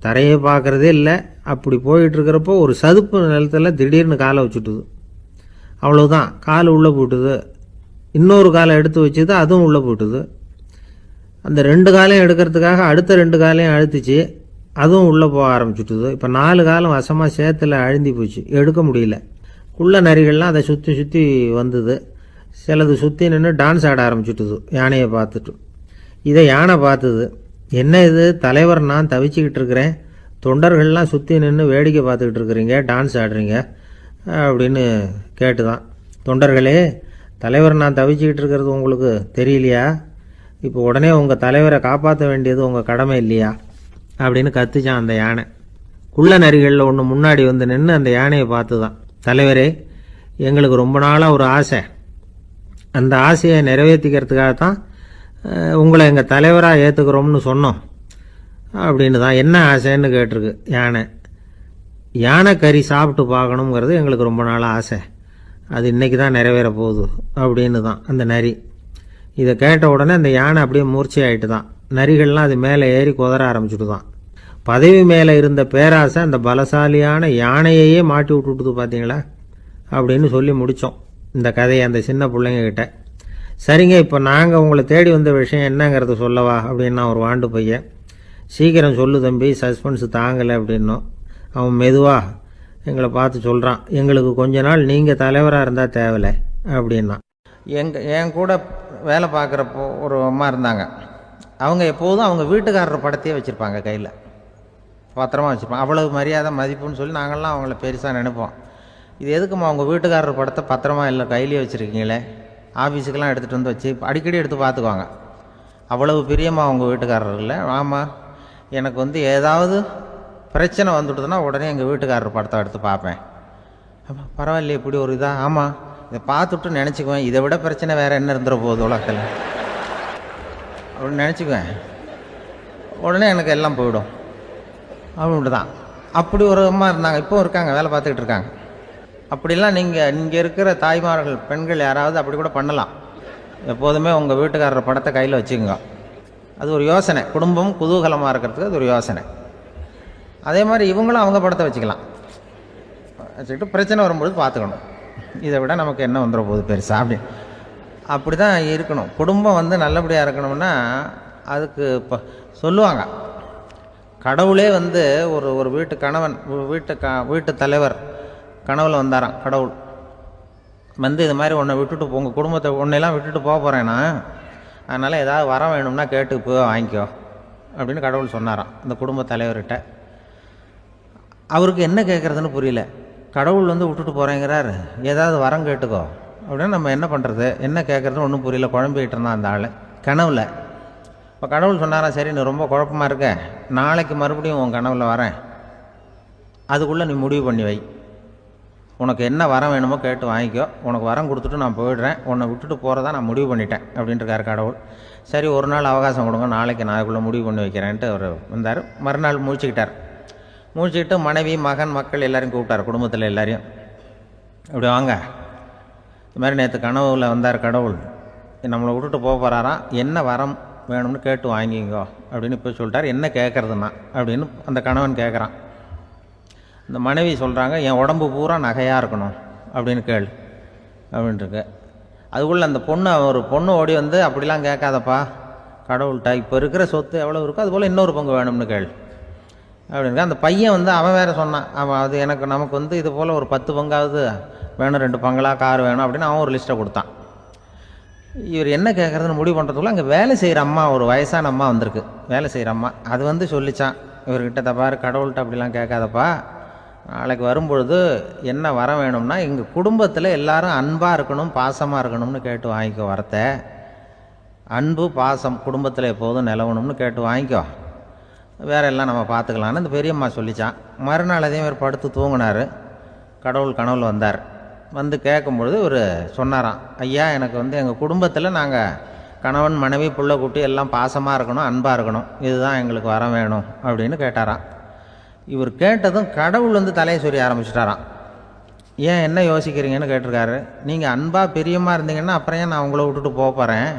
Speaker 2: தரையை பார்க்குறதே இல்லை. அப்படி போயிட்டுருக்கிறப்போ ஒரு சதுப்பு நிலத்தில் திடீர்னு காலை வச்சுட்டுது. அவ்வளோதான், கால் உள்ளே போட்டுது. இன்னொரு காலை எடுத்து வச்சுது, அதுவும் உள்ளே போட்டுது. அந்த 2 காலையும் எடுக்கிறதுக்காக அடுத்த 2 காலையும் அழுத்துச்சு, அதுவும் உள்ளே போக ஆரம்பிச்சுட்டுது. இப்போ 4 காலம் வசமாக சேத்துல அழுந்தி போச்சு, எடுக்க முடியல. குள்ள நரிகள்லாம் அதை சுற்றி வந்தது. சிலது சுற்றி நின்று டான்ஸ் ஆட ஆரம்பிச்சுட்டுது யானையை பார்த்துட்டு. இதை யானை பார்த்தது. என்ன இது தலைவர், நான் தவிச்சிக்கிட்டு இருக்கிறேன், தொண்டர்கள்லாம் சுற்றி நின்று வேடிக்கை பார்த்துக்கிட்டு இருக்கிறீங்க, டான்ஸ் ஆடுறீங்க அப்படின்னு கேட்டுதான். தொண்டர்களே, தலைவர் நான் தவிச்சிக்கிட்டு இருக்கிறது உங்களுக்கு தெரியலையா? இப்போ உடனே உங்கள் தலைவரை காப்பாற்ற வேண்டியது உங்கள் கடமை இல்லையா அப்படின்னு கத்துச்சான் அந்த யானை. குள்ள நரிகளில் ஒன்று முன்னாடி வந்து நின்று அந்த யானையை பார்த்து தான், தலைவரே எங்களுக்கு ரொம்ப நாளாக ஒரு ஆசை, அந்த ஆசையை நிறைவேற்றிக்கிறதுக்காக தான் உங்களை எங்கள் தலைவராக ஏற்றுக்கிறோம்னு சொன்னோம் அப்படின்னு தான். என்ன ஆசைன்னு கேட்டிருக்கு யானை. யானை கறி சாப்பிட்டு பார்க்கணுங்கிறது எங்களுக்கு ரொம்ப நாளாக ஆசை, அது இன்றைக்கி தான் நிறைவேற போகுது அப்படின்னு தான் அந்த நரி. இதை கேட்ட உடனே அந்த யானை அப்படியே மூர்ச்சி ஆகிட்டு தான். நரிகள்லாம் அது மேலே ஏறி குதற ஆரம்பிச்சுட்டு தான். பதவி மேலே இருந்த பேராசை அந்த பலசாலியான யானையையே மாட்டி விட்டுட்டுது பார்த்தீங்களா அப்படின்னு சொல்லி முடித்தோம் இந்த கதையை அந்த சின்ன பிள்ளைங்கக்கிட்ட. சரிங்க, இப்போ நாங்கள் உங்களை தேடி வந்த விஷயம் என்னங்கிறத சொல்லவா அப்படின்னா ஒரு வாண்டு பையன். சீக்கிரம் சொல்லு தம்பி, சஸ்பென்ஸ் தாங்கலை அப்படின்னோம். அவன் மெதுவாக எங்களை பார்த்து சொல்கிறான், எங்களுக்கு கொஞ்ச நாள் நீங்கள் தலைவராக இருந்தால் தேவலை அப்படின்னா. என் கூட வேலை பார்க்குறப்போ ஒரு அம்மா இருந்தாங்க. அவங்க எப்போதும் அவங்க வீட்டுக்காரர் படத்தையே வச்சுருப்பாங்க கையில். பத்திரமா வச்சுப்போம். அவ்வளவு மரியாதை மதிப்புன்னு சொல்லி நாங்கள்லாம் அவங்கள பெருசாக நினைப்போம். இது எதுக்குமா உங்கள் வீட்டுக்காரர் படத்தை பத்திரமா இல்லை கையிலேயே வச்சுருக்கீங்களே, ஆஃபீஸுக்கெல்லாம் எடுத்துகிட்டு வந்து வச்சு அடிக்கடி எடுத்து பார்த்துக்குவாங்க. அவ்வளவு பிரியமாக உங்கள் வீட்டுக்காரர் இல்லை. ஆமாம், எனக்கு வந்து ஏதாவது பிரச்சனை வந்துவிடுதுன்னா உடனே எங்கள் வீட்டுக்காரர் படத்தை எடுத்து பார்ப்பேன். ஆமாம், பரவாயில்லையே இப்படி ஒரு இதாக. ஆமாம், இதை பார்த்துட்டு நினச்சிக்குவேன், இதை விட பிரச்சனை வேறு என்ன இருந்துட போகுது உலகத்தில் அப்படின்னு நினச்சிக்குவேன். உடனே எனக்கு எல்லாம் போயிடும். அப்படின்ட்டு தான் அப்படி ஒரு அம்மா இருந்தாங்க, இப்போவும் இருக்காங்க, வேலை பார்த்துக்கிட்டு இருக்காங்க. அப்படிலாம் நீங்கள் இருக்கிற தாய்மார்கள் பெண்கள் யாராவது அப்படி கூட பண்ணலாம். எப்போதுமே உங்கள் வீட்டுக்காரர் படத்தை கையில் வச்சுக்கோங்க. அது ஒரு யோசனை, குடும்பம் குதூகலமாக இருக்கிறதுக்கு அது ஒரு யோசனை. அதே மாதிரி இவங்களும் அவங்க படத்தை வச்சுக்கலாம், வச்சுக்கிட்டு பிரச்சனை வரும்பொழுது பார்த்துக்கணும். இதை விட நமக்கு என்ன வந்துட போகுது பெருசா அப்படி தான் இருக்கணும். குடும்பம் வந்து நல்லபடியாக இருக்கணும்னா அதுக்கு இப்போ சொல்லுவாங்க, கடவுளே வந்து ஒரு வீட்டு கணவன் வீட்டு தலைவர் கனவுல வந்தாராம். கடவுள் வந்து இது மாதிரி உன்னை விட்டுட்டு உங்கள் குடும்பத்தை உன்னையெல்லாம் விட்டுட்டு போக போகிறேன்னா, அதனால் ஏதாவது வரம் வேணும்னா கேட்டு போய் வாங்கிக்கோ அப்படின்னு கடவுள் சொன்னாராம் இந்த குடும்ப தலைவர்கிட்ட. அவருக்கு என்ன கேட்குறதுன்னு புரியல. கடவுள் வந்து விட்டுட்டு போகிறேங்கிறார், ஏதாவது வரம் கேட்டுக்கோ அப்படின்னு. நம்ம என்ன பண்ணுறது, என்ன கேட்குறதுன்னு ஒன்றும் புரியல, குழம்பிக்கிட்டு இருந்தான் அந்த ஆள் கனவுல. இப்போ கடவுள் சொன்னாராம், சரி நீ ரொம்ப குழப்பமாக இருக்க, நாளைக்கு மறுபடியும் உன் கனவுல வரேன், அதுக்குள்ளே நீ முடிவு பண்ணி வை, உனக்கு என்ன வரம் வேணுமோ கேட்டு வாங்கிக்கோ, உனக்கு வரம் கொடுத்துட்டு நான் போயிடுறேன், உன்னை விட்டுட்டு போகிறதா நான் முடிவு பண்ணிட்டேன் அப்படின்ட்டுருக்காரு கடவுள். சரி ஒரு நாள் அவகாசம் கொடுங்க, நாளைக்கு நான் அதுக்குள்ளே முடிவு பண்ணி வைக்கிறேன்ட்டு அவர் வந்தார். மறுநாள் முழிச்சுக்கிட்டு மனைவி மகன் மக்கள் எல்லாரையும் கூப்பிட்டார், குடும்பத்தில் எல்லாரையும். இப்படி வாங்க, இது மாதிரி நேற்று கனவுல வந்தார் கடவுள், நம்மளை விட்டுட்டு போக போகிறாராம், என்ன வரம் வேணும்னு கேட்டு வாங்கிங்கோ அப்படின்னு இப்போ சொல்லிட்டார். என்ன கேட்குறதுன்னா அப்படின்னு அந்த கணவன் கேட்குறான். இந்த மனைவி சொல்கிறாங்க, என் உடம்பு பூரா நகையாக இருக்கணும் அப்படின்னு கேளு அப்படின்ட்டுருக்கு. அதுக்குள்ளே அந்த ஒரு பொண்ணு ஓடி வந்து, அப்படிலாம் கேட்காதப்பா கடவுள்கிட்ட, இப்போ இருக்கிற சொத்து எவ்வளோ இருக்கோ அதுபோல் இன்னொரு பங்கு வேணும்னு கேளு அப்படின்னு. அந்த பையன் வந்து அவன் வேறு சொன்னான், அவன் அது நமக்கு வந்து இது போல் ஒரு 10 பங்காவது வேணும், 2 பங்களா கார் வேணும் அப்படின்னு அவன் ஒரு லிஸ்ட்டை கொடுத்தான். இவர் என்ன கேட்குறதுன்னு முடிவு பண்ணுறதுக்குள்ள அங்கே வேலை செய்கிற அம்மா, ஒரு வயசான அம்மா வந்திருக்கு, வேலை செய்கிற அம்மா. அது வந்து சொல்லிச்சான் இவர்கிட்ட, தப்பாரு கடவுள்கிட்ட அப்படிலாம் கேட்காதப்பா, நாளைக்கு வரும்பொழுது என்ன வர வேணும்னா எங்கள் குடும்பத்தில் எல்லாரும் அன்பாக இருக்கணும் பாசமாக இருக்கணும்னு கேட்டு வாங்கிக்கோ வரத்தை, அன்பு பாசம் குடும்பத்தில் எப்போதும் நிலவணும்னு கேட்டு வாங்கிக்கோ, வேற எல்லாம் நம்ம பார்த்துக்கலான்னு இந்த பெரியம்மா சொல்லிச்சான். மறுநாள் அதே மாதிரி படுத்து தூங்கினார். கடவுள் கனவுல வந்தார். வந்து கேட்கும்பொழுது இவர் சொன்னாராம், ஐயா எனக்கு வந்து எங்கள் குடும்பத்தில் நாங்கள் கணவன் மனைவி புள்ள குட்டி எல்லாம் பாசமாக இருக்கணும் அன்பாக இருக்கணும், இதுதான் எங்களுக்கு வர வேணும் அப்படின்னு கேட்டாராம். இவர் கேட்டதும் கடவுள் வந்து தலையை சொரிய ஆரம்பிச்சிட்டாராம். ஏன் என்ன யோசிக்கிறீங்கன்னு கேட்டிருக்காரு. நீங்கள் அன்பாக பிரியமாக இருந்தீங்கன்னா அப்புறம் ஏன் நான் உங்களை விட்டுட்டு போக போகிறேன்,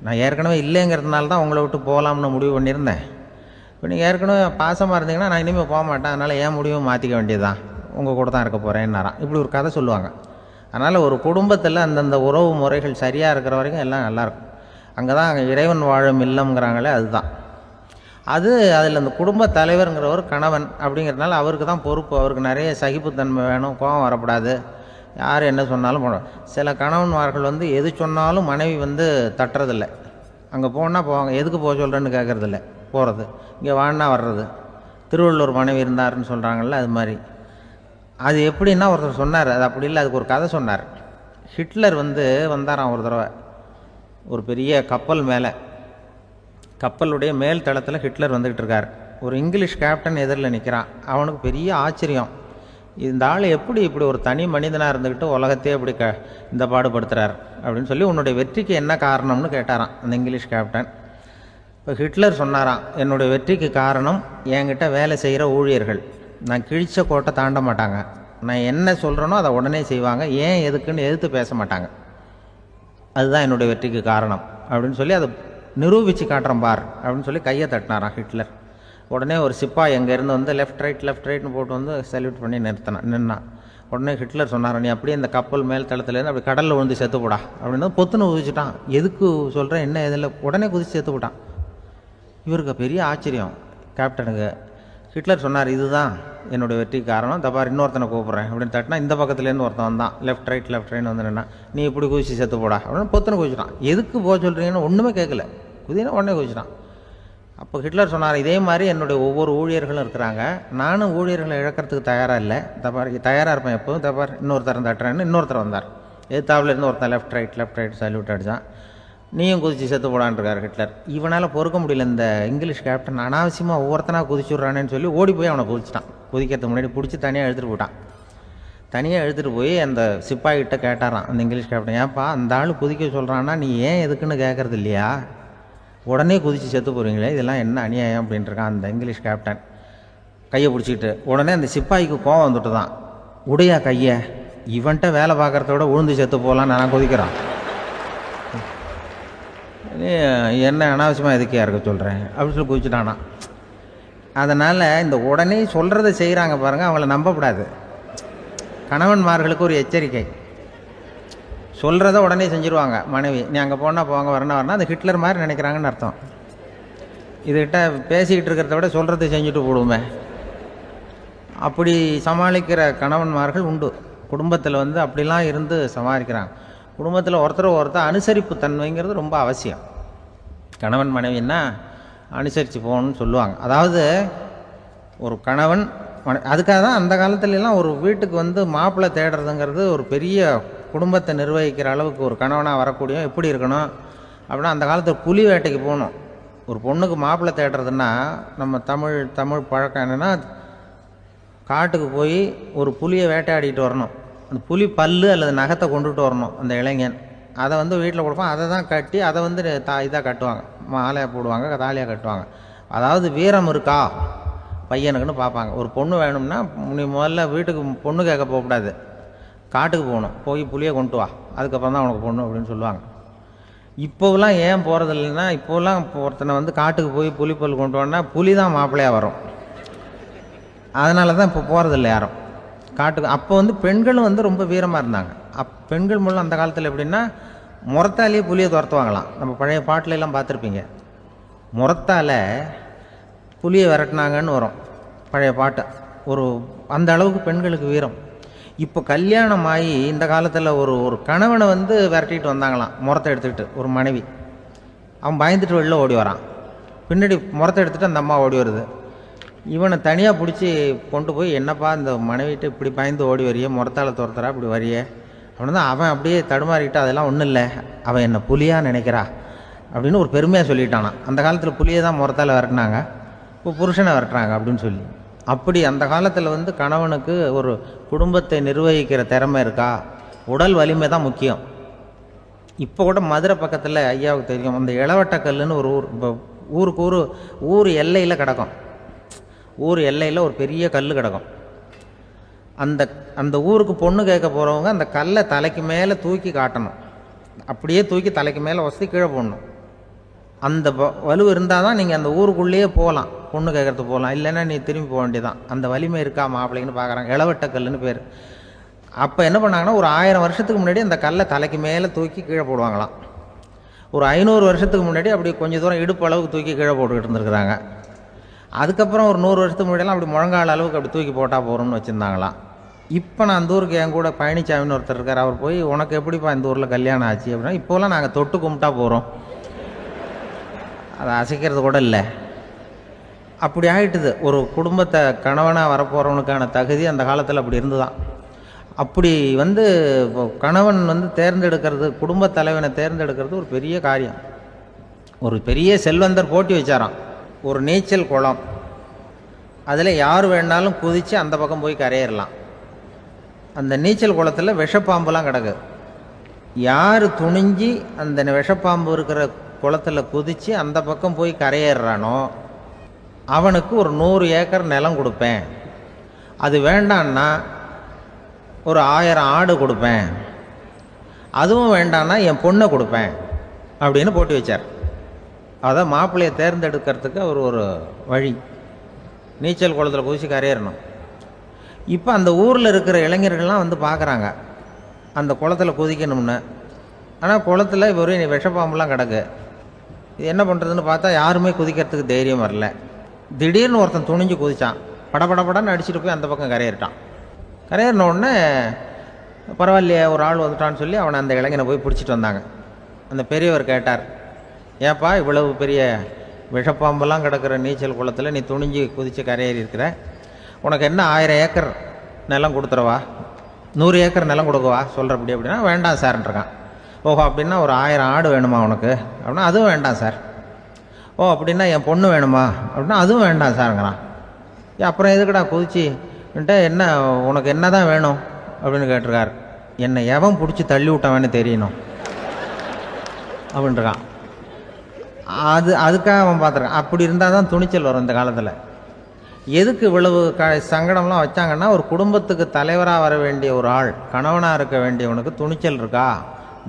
Speaker 2: நான் ஏற்கனவே இல்லைங்கிறதுனால தான் உங்களை விட்டு போகலாம்னு முடிவு பண்ணியிருந்தேன். இப்போ நீங்கள் ஏற்கனவே பாசமாக இருந்தீங்கன்னா நான் இனிமேல் போக மாட்டேன், அதனால் ஏன் முடிவும் மாற்றிக்க வேண்டியதுதான், உங்கள் கூட தான் இருக்க போகிறேன்னாராம். இப்படி ஒரு கதை சொல்லுவாங்க. அதனால் ஒரு குடும்பத்தில் அந்தந்த உறவு முறைகள் சரியாக இருக்கிற வரைக்கும் எல்லாம் நல்லாயிருக்கும். அங்கே தான் இறைவன் வாழும் இல்லம்ங்கிறாங்களே, அதுதான் அது. அதில் அந்த குடும்ப தலைவருங்கிறவர் கணவன் அப்படிங்கிறதுனால அவருக்கு தான் பொறுப்பு. அவருக்கு நிறைய சகிப்புத்தன்மை வேணும், கோபம் வரக்கூடாது, யார் என்ன சொன்னாலும் போகணும். சில கணவன்மார்கள் வந்து எது சொன்னாலும் மனைவி வந்து தட்டுறதில்லை, அங்கே போனால் போவாங்க, எதுக்கு போக சொல்கிறேன்னு கேட்குறதில்ல, போகிறது, இங்கே வான்னா வர்றது. திருவள்ளூர் மனைவி இருந்தாருன்னு சொல்கிறாங்கல்ல, அது மாதிரி. அது எப்படின்னா ஒருத்தர் சொன்னார், அது அப்படி இல்லை, அதுக்கு ஒரு கதை சொன்னார். ஹிட்லர் வந்து வந்தாராம் ஒரு தடவை, ஒரு பெரிய கப்பல் மேலே, கப்பலுடைய மேல் தளத்தில் ஹிட்லர் வந்துக்கிட்டு இருக்கார். ஒரு இங்கிலீஷ் கேப்டன் எதிரில் நிற்கிறான். அவனுக்கு பெரிய ஆச்சரியம், இந்த ஆள் எப்படி இப்படி ஒரு தனி மனிதனாக இருந்துக்கிட்டு உலகத்தையே இப்படி இந்த பாடுபடுத்துகிறார் அப்படின்னு சொல்லி, உன்னுடைய வெற்றிக்கு என்ன காரணம்னு கேட்டாராம் அந்த இங்கிலீஷ் கேப்டன். இப்போ ஹிட்லர் சொன்னாராம், என்னுடைய வெற்றிக்கு காரணம் என்கிட்ட வேலை செய்கிற ஊழியர்கள், நான் கிழிச்ச கோட்டை தாண்ட மாட்டாங்க, நான் என்ன சொல்கிறேனோ அதை உடனே செய்வாங்க, ஏன் எதுக்குன்னு எதிர்த்து பேச மாட்டாங்க, அதுதான் என்னுடைய வெற்றிக்கு காரணம் அப்படின்னு சொல்லி அதை நிரூபித்து காட்டுறோம் பார் அப்படின்னு சொல்லி கையை தட்டினாராம் ஹிட்லர். உடனே ஒரு சிப்பாய் எங்கேருந்து வந்து லெஃப்ட் ரைட்னு போட்டு வந்து சல்யூட் பண்ணி நின்னான். உடனே ஹிட்லர் சொன்னார், நீ அப்படியே இந்த கப்பல் மேல் தளத்துலேருந்து அப்படி கடலில் விழுந்து செத்து போடா அப்படின்னு பொத்துன்னு குதிச்சுட்டான். எதுக்கு சொல்கிறேன் என்ன இதில், உடனே குதிச்சு செத்து போட்டான். இவருக்கு பெரிய ஆச்சரியம் கேப்டனுக்கு. ஹிட்லர் சொன்னார், இதுதான் என்னுடைய வெற்றிக்கு காரணம், தப்பார் இன்னொருத்தனை கூப்பிட்றேன் அப்படின்னு தட்டினா, இந்த பக்கத்துலேருந்து ஒருத்தன் வந்தான், லெஃப்ட் ரைட்னு வந்து நின்னா, நீ இப்படி குதிச்சு செத்து போடா அப்படின்னு பொத்துன்னு குதிச்சுட்டான். எதுக்கு போக சொல்கிறீங்கன்னு ஒன்றுமே கேட்கல, குதினா உடனே குதிச்சுட்டான். அப்போ ஹிட்லர் சொன்னார், இதே மாதிரி என்னுடைய ஒவ்வொரு ஊழியர்களும் இருக்கிறாங்க, நானும் ஊழியர்களை இழக்கிறதுக்கு தயாராக இல்லை, தயாராக இருப்பேன் எப்போதும். தப்பார் இன்னொருத்தர் தட்டுறேன்னு இன்னொருத்தர் வந்தார். எதிர்த்தாவில் இருந்து ஒருத்தன் லெஃப்ட் ரைட் சல்யூட் அடித்தான். நீயும் குதிச்சு செத்து போடான்ருக்கார் ஹிட்லர். இவனால் பொறுக்க முடியல, இந்த இங்கிலீஷ் கேப்டன் அனாவசியமாக ஒவ்வொருத்தனாக குதிச்சுட்றானேன்னு சொல்லி ஓடி போய் அவனை குதிச்சிட்டான். குதிக்கிறதுக்கு முன்னாடி பிடிச்சி தனியாக எடுத்துகிட்டு போயிட்டான். தனியாக எடுத்துகிட்டு போய் அந்த சிப்பாய்கிட்ட கேட்டாரான் அந்த இங்கிலீஷ் கேப்டன், ஏன்ப்பா அந்த ஆள் குதிக்க சொல்கிறான்னா நீ ஏன் எதுக்குன்னு கேட்குறது இல்லையா, உடனே குதித்து செத்து போகிறீங்களே, இதெல்லாம் என்ன அநியாயம் அப்படின்ட்டுருக்கான் அந்த இங்கிலீஷ் கேப்டன் கையை பிடிச்சிக்கிட்டு. உடனே அந்த சிப்பாய்க்கு கோவம் வந்துட்டு தான், உடையா கையை, இவன்ட்ட வேலை பார்க்குறத விட உழுந்து செத்து போகலான்னு நான் குதிக்கிறான், என்ன அனாவசியமாக எதுக்கே இருக்க சொல்கிறேன் அப்படின்னு சொல்லி குதிச்சுட்டானா. அதனால் இந்த உடனே சொல்கிறத செய்கிறாங்க பாருங்கள், அவங்கள நம்பக்கூடாது. கணவன்மார்களுக்கு ஒரு எச்சரிக்கை, சொல்கிறத உடனே செஞ்சுருவாங்க மனைவி, நீ அங்கே போனால் போங்க வரணும் அது ஹிட்லர் மாதிரி நினைக்கிறாங்கன்னு அர்த்தம். இதுகிட்ட பேசிக்கிட்டு இருக்கிறத விட சொல்கிறத செஞ்சுட்டு போடுவோமே, அப்படி சமாளிக்கிற கணவன்மார்கள் உண்டு. குடும்பத்தில் அப்படிலாம் இருந்து சமாளிக்கிறாங்க. குடும்பத்தில் ஒருத்தர் அனுசரிப்பு தன்மைங்கிறது ரொம்ப அவசியம். கணவன் மனைவின்னா அனுசரித்து போகணும்னு சொல்லுவாங்க. அதாவது ஒரு கணவன் அதுக்காக தான் அந்த காலத்துலலாம் ஒரு வீட்டுக்கு மாப்பிள்ளை தேடுறதுங்கிறது ஒரு பெரிய குடும்பத்தை நிர்வகிக்கிற அளவுக்கு ஒரு கணவனாக வரக்கூடிய எப்படி இருக்கணும் அப்படின்னா, அந்த காலத்தில் புலி வேட்டைக்கு போகணும். ஒரு பொண்ணுக்கு மாப்பிள்ளை தேடுறதுன்னா நம்ம தமிழ் பழக்கம் என்னென்னா, காட்டுக்கு போய் ஒரு புலியை வேட்டையாடிட்டு வரணும். அந்த புலி பல்லு அல்லது நகத்தை கொண்டுட்டு வரணும் அந்த இளைஞன். அதை வீட்டில் கொடுப்பான். அதை தான் கட்டி அதை இதாக கட்டுவாங்க, மாலையாக போடுவாங்க, தாலியாக கட்டுவாங்க. அதாவது வீரம் இருக்கா பையனுக்குன்னு பார்ப்பாங்க. ஒரு பொண்ணு வேணும்னா நீ முதல்ல வீட்டுக்கு பொண்ணு கேட்க போகக்கூடாது, காட்டுக்கு போகணும், போய் புளியை கொண்டு வா, அதுக்கப்புறம் தான் உனக்கு பொண்ணு அப்படின்னு சொல்லுவாங்க. இப்போலாம் ஏன் போகிறது இல்லைன்னா, இப்போலாம் ஒருத்தனை காட்டுக்கு போய் புலிப்பல் கொண்டு வான்னா புலி தான் மாப்பிள்ளையாக வரும். அதனால தான் இப்போ போகிறதில்ல யாரும் காட்டுக்கு. அப்போ பெண்களும் ரொம்ப வீரமாக இருந்தாங்க. பெண்கள் மூலம் அந்த காலத்தில் எப்படின்னா, முறத்தாலேயே புலியை துரத்துவாங்களாம். நம்ம பழைய பாட்டிலெல்லாம் பார்த்துருப்பீங்க, முறத்தால் புலியை விரட்டினாங்கன்னு வரும் பழைய பாட்டு. அந்த அளவுக்கு பெண்களுக்கு வீரம். இப்போ கல்யாணம் ஆகி இந்த காலத்தில் ஒரு கணவனை விரட்டிட்டு வந்தாங்களாம் முறத்தை எடுத்துக்கிட்டு. ஒரு மனைவி அவன் பயந்துட்டு வெளில ஓடி வரான், பின்னாடி முறத்தை எடுத்துகிட்டு அந்த அம்மா ஓடி வருது. இவனை தனியாக பிடிச்சி கொண்டு போய், என்னப்பா இந்த மனைவிட்டு இப்படி பயந்து ஓடி வரையே, முறத்தால் துரத்துறா இப்படி வரையே அப்படின்னு தான் அவன் அப்படியே தடுமாறிக்கிட்டு, அதெல்லாம் ஒன்றும் இல்லை, அவன் என்ன புலியாக நினைக்கிறா அப்படின்னு ஒரு பெருமையாக சொல்லிட்டானா. அந்த காலத்தில் புலியை தான் முறத்தால் விரட்டினாங்க, இப்போ புருஷனை விரட்டுறாங்க அப்படின்னு சொல்லி. அப்படி அந்த காலத்தில் கணவனுக்கு ஒரு குடும்பத்தை நிர்வகிக்கிற திறமை இருக்கா, உடல் வலிமை தான் முக்கியம். இப்போ கூட மதுரை பக்கத்தில் ஐயாவுக்கு தெரியும், அந்த இளவட்டக்கல்லுன்னு ஒரு ஊர். இப்போ ஊர் எல்லையில் கிடக்கும். ஊர் எல்லையில் ஒரு பெரிய கல் கிடக்கும். அந்த ஊருக்கு பொண்ணு கேட்க போகிறவங்க அந்த கல்லை தலைக்கு மேலே தூக்கி காட்டணும், அப்படியே தூக்கி தலைக்கு மேலே வசதி கீழே போடணும். அந்த வலு இருந்தால் தான் நீங்கள் அந்த ஊருக்குள்ளேயே போகலாம், பொண்ணு கேட்குறதுக்கு போகலாம், இல்லைன்னா நீ திரும்பி போக வேண்டியதான். அந்த வலிமை இருக்கா மாப்பிள்ளைன்னு பார்க்குறாங்க. இளவட்டக்கல்லுன்னு பேர். அப்போ என்ன பண்ணாங்கன்னா, ஒரு 1000 வருஷத்துக்கு முன்னாடி அந்த கல்லை தலைக்கு மேலே தூக்கி கீழே போடுவாங்களாம். ஒரு 500 வருஷத்துக்கு முன்னாடி அப்படி கொஞ்சம் தூரம் இடுப்பு அளவுக்கு தூக்கி கீழே போட்டுக்கிட்டு இருந்துருக்குறாங்க. அதுக்கப்புறம் ஒரு 100 வருஷத்துக்கு முன்னாடியெல்லாம் அப்படி முழங்கால் அளவுக்கு அப்படி தூக்கி போட்டால் போகிறோம்னு வச்சுருந்தாங்களாம். இப்போ நான் அந்த ஊருக்கு என் கூட பழனிசாமின்னு ஒருத்தர் இருக்கார். அவர் போய், உனக்கு எப்படிப்பா இந்த ஊரில் கல்யாணம் ஆச்சு அப்படின்னா, இப்போலாம் நாங்கள் தொட்டு கும்பிட்டா போகிறோம், அதை அசைக்கிறது கூட இல்லை. அப்படி ஆகிட்டுது. ஒரு குடும்பத்தை கணவனாக வரப்போகிறவனுக்கான தகுதி அந்த காலத்தில் அப்படி இருந்து தான். அப்படி கணவன் தேர்ந்தெடுக்கிறது, குடும்ப தலைவனை தேர்ந்தெடுக்கிறது ஒரு பெரிய காரியம். ஒரு பெரிய செல்வந்தர் போட்டி வச்சாராம், ஒரு நீச்சல் குளம், அதில் யார் வேணாலும் குதித்து அந்த பக்கம் போய் கரையேறலாம். அந்த நீச்சல் குளத்தில் விஷப்பாம்புலாம் கிடக்கு. யார் துணிஞ்சி அந்த விஷப்பாம்பு இருக்கிற குளத்தில் குதித்து அந்த பக்கம் போய் கரையேறானோ அவனுக்கு ஒரு 100 ஏக்கர் நிலம் கொடுப்பேன், அது வேண்டான்னா ஒரு 1000 ஆடு கொடுப்பேன், அதுவும் வேண்டான்னா என் பொண்ணை கொடுப்பேன் அப்படின்னு போட்டி வச்சார். அதான் மாப்பிள்ளையை தேர்ந்தெடுக்கிறதுக்கு அவர் ஒரு வழி, நீச்சல் குளத்தில் குதித்து கரையேறணும். இப்போ அந்த ஊரில் இருக்கிற இளைஞர்கள்லாம் பார்க்குறாங்க அந்த குளத்தில் குதிக்கணும்னு. ஆனால் குளத்தில் வெறும் விஷப்பாம்புலாம் கிடக்கு. இது என்ன பண்ணுறதுன்னு பார்த்தா யாருமே குதிக்கிறதுக்கு தைரியம் வரல. திடீர்னு ஒருத்தன் துணிஞ்சு குதித்தான், படபடன்னு அடிச்சுட்டு போய் அந்த பக்கம் கரையேறிட்டான். கரையேறின உடனே பரவாயில்லையே ஒரு ஆள் வந்துட்டான்னு சொல்லி அவனை அந்த இளைஞனை போய் பிடிச்சிட்டு வந்தாங்க. அந்த பெரியவர் கேட்டார், ஏப்பா இவ்வளவு பெரிய விஷப்பாம்பெல்லாம் கிடக்கிற நீச்சல் குளத்தில் நீ துணிஞ்சு குதித்து கரையேறி இருக்கிற, உனக்கு என்ன 1000 ஏக்கர் நிலம் கொடுத்துறவா, 100 ஏக்கர் நிலம் கொடுக்கவா சொல்கிறப்படி அப்படின்னா வேண்டாம் சார்ன்றான். ஓஹோ அப்படின்னா ஒரு 1000 ஆடு வேணுமா உனக்கு அப்படின்னா அதுவும் வேண்டாம் சார். ஓ அப்படின்னா என் பொண்ணு வேணுமா அப்படின்னா அதுவும் வேண்டாம் சாருங்கிறான். அப்புறம் எதுக்குடா குதிச்சுன்ட்டு என்ன உனக்கு என்ன தான் வேணும் அப்படின்னு கேட்டிருக்கார். என்னை எவன் பிடிச்சி தள்ளி விட்டவன்னு தெரியணும் அப்படின்ட்டுருக்கான். அதுக்காக அவன் பார்த்துருக்கான். அப்படி இருந்தால் தான் துணிச்சல் வரும் இந்த காலத்தில். எதுக்கு இவ்வளவு சங்கடம்லாம் வச்சாங்கன்னா, ஒரு குடும்பத்துக்கு தலைவராக வர வேண்டிய ஒரு ஆள், கணவனாக இருக்க வேண்டியவனுக்கு துணிச்சல் இருக்கா,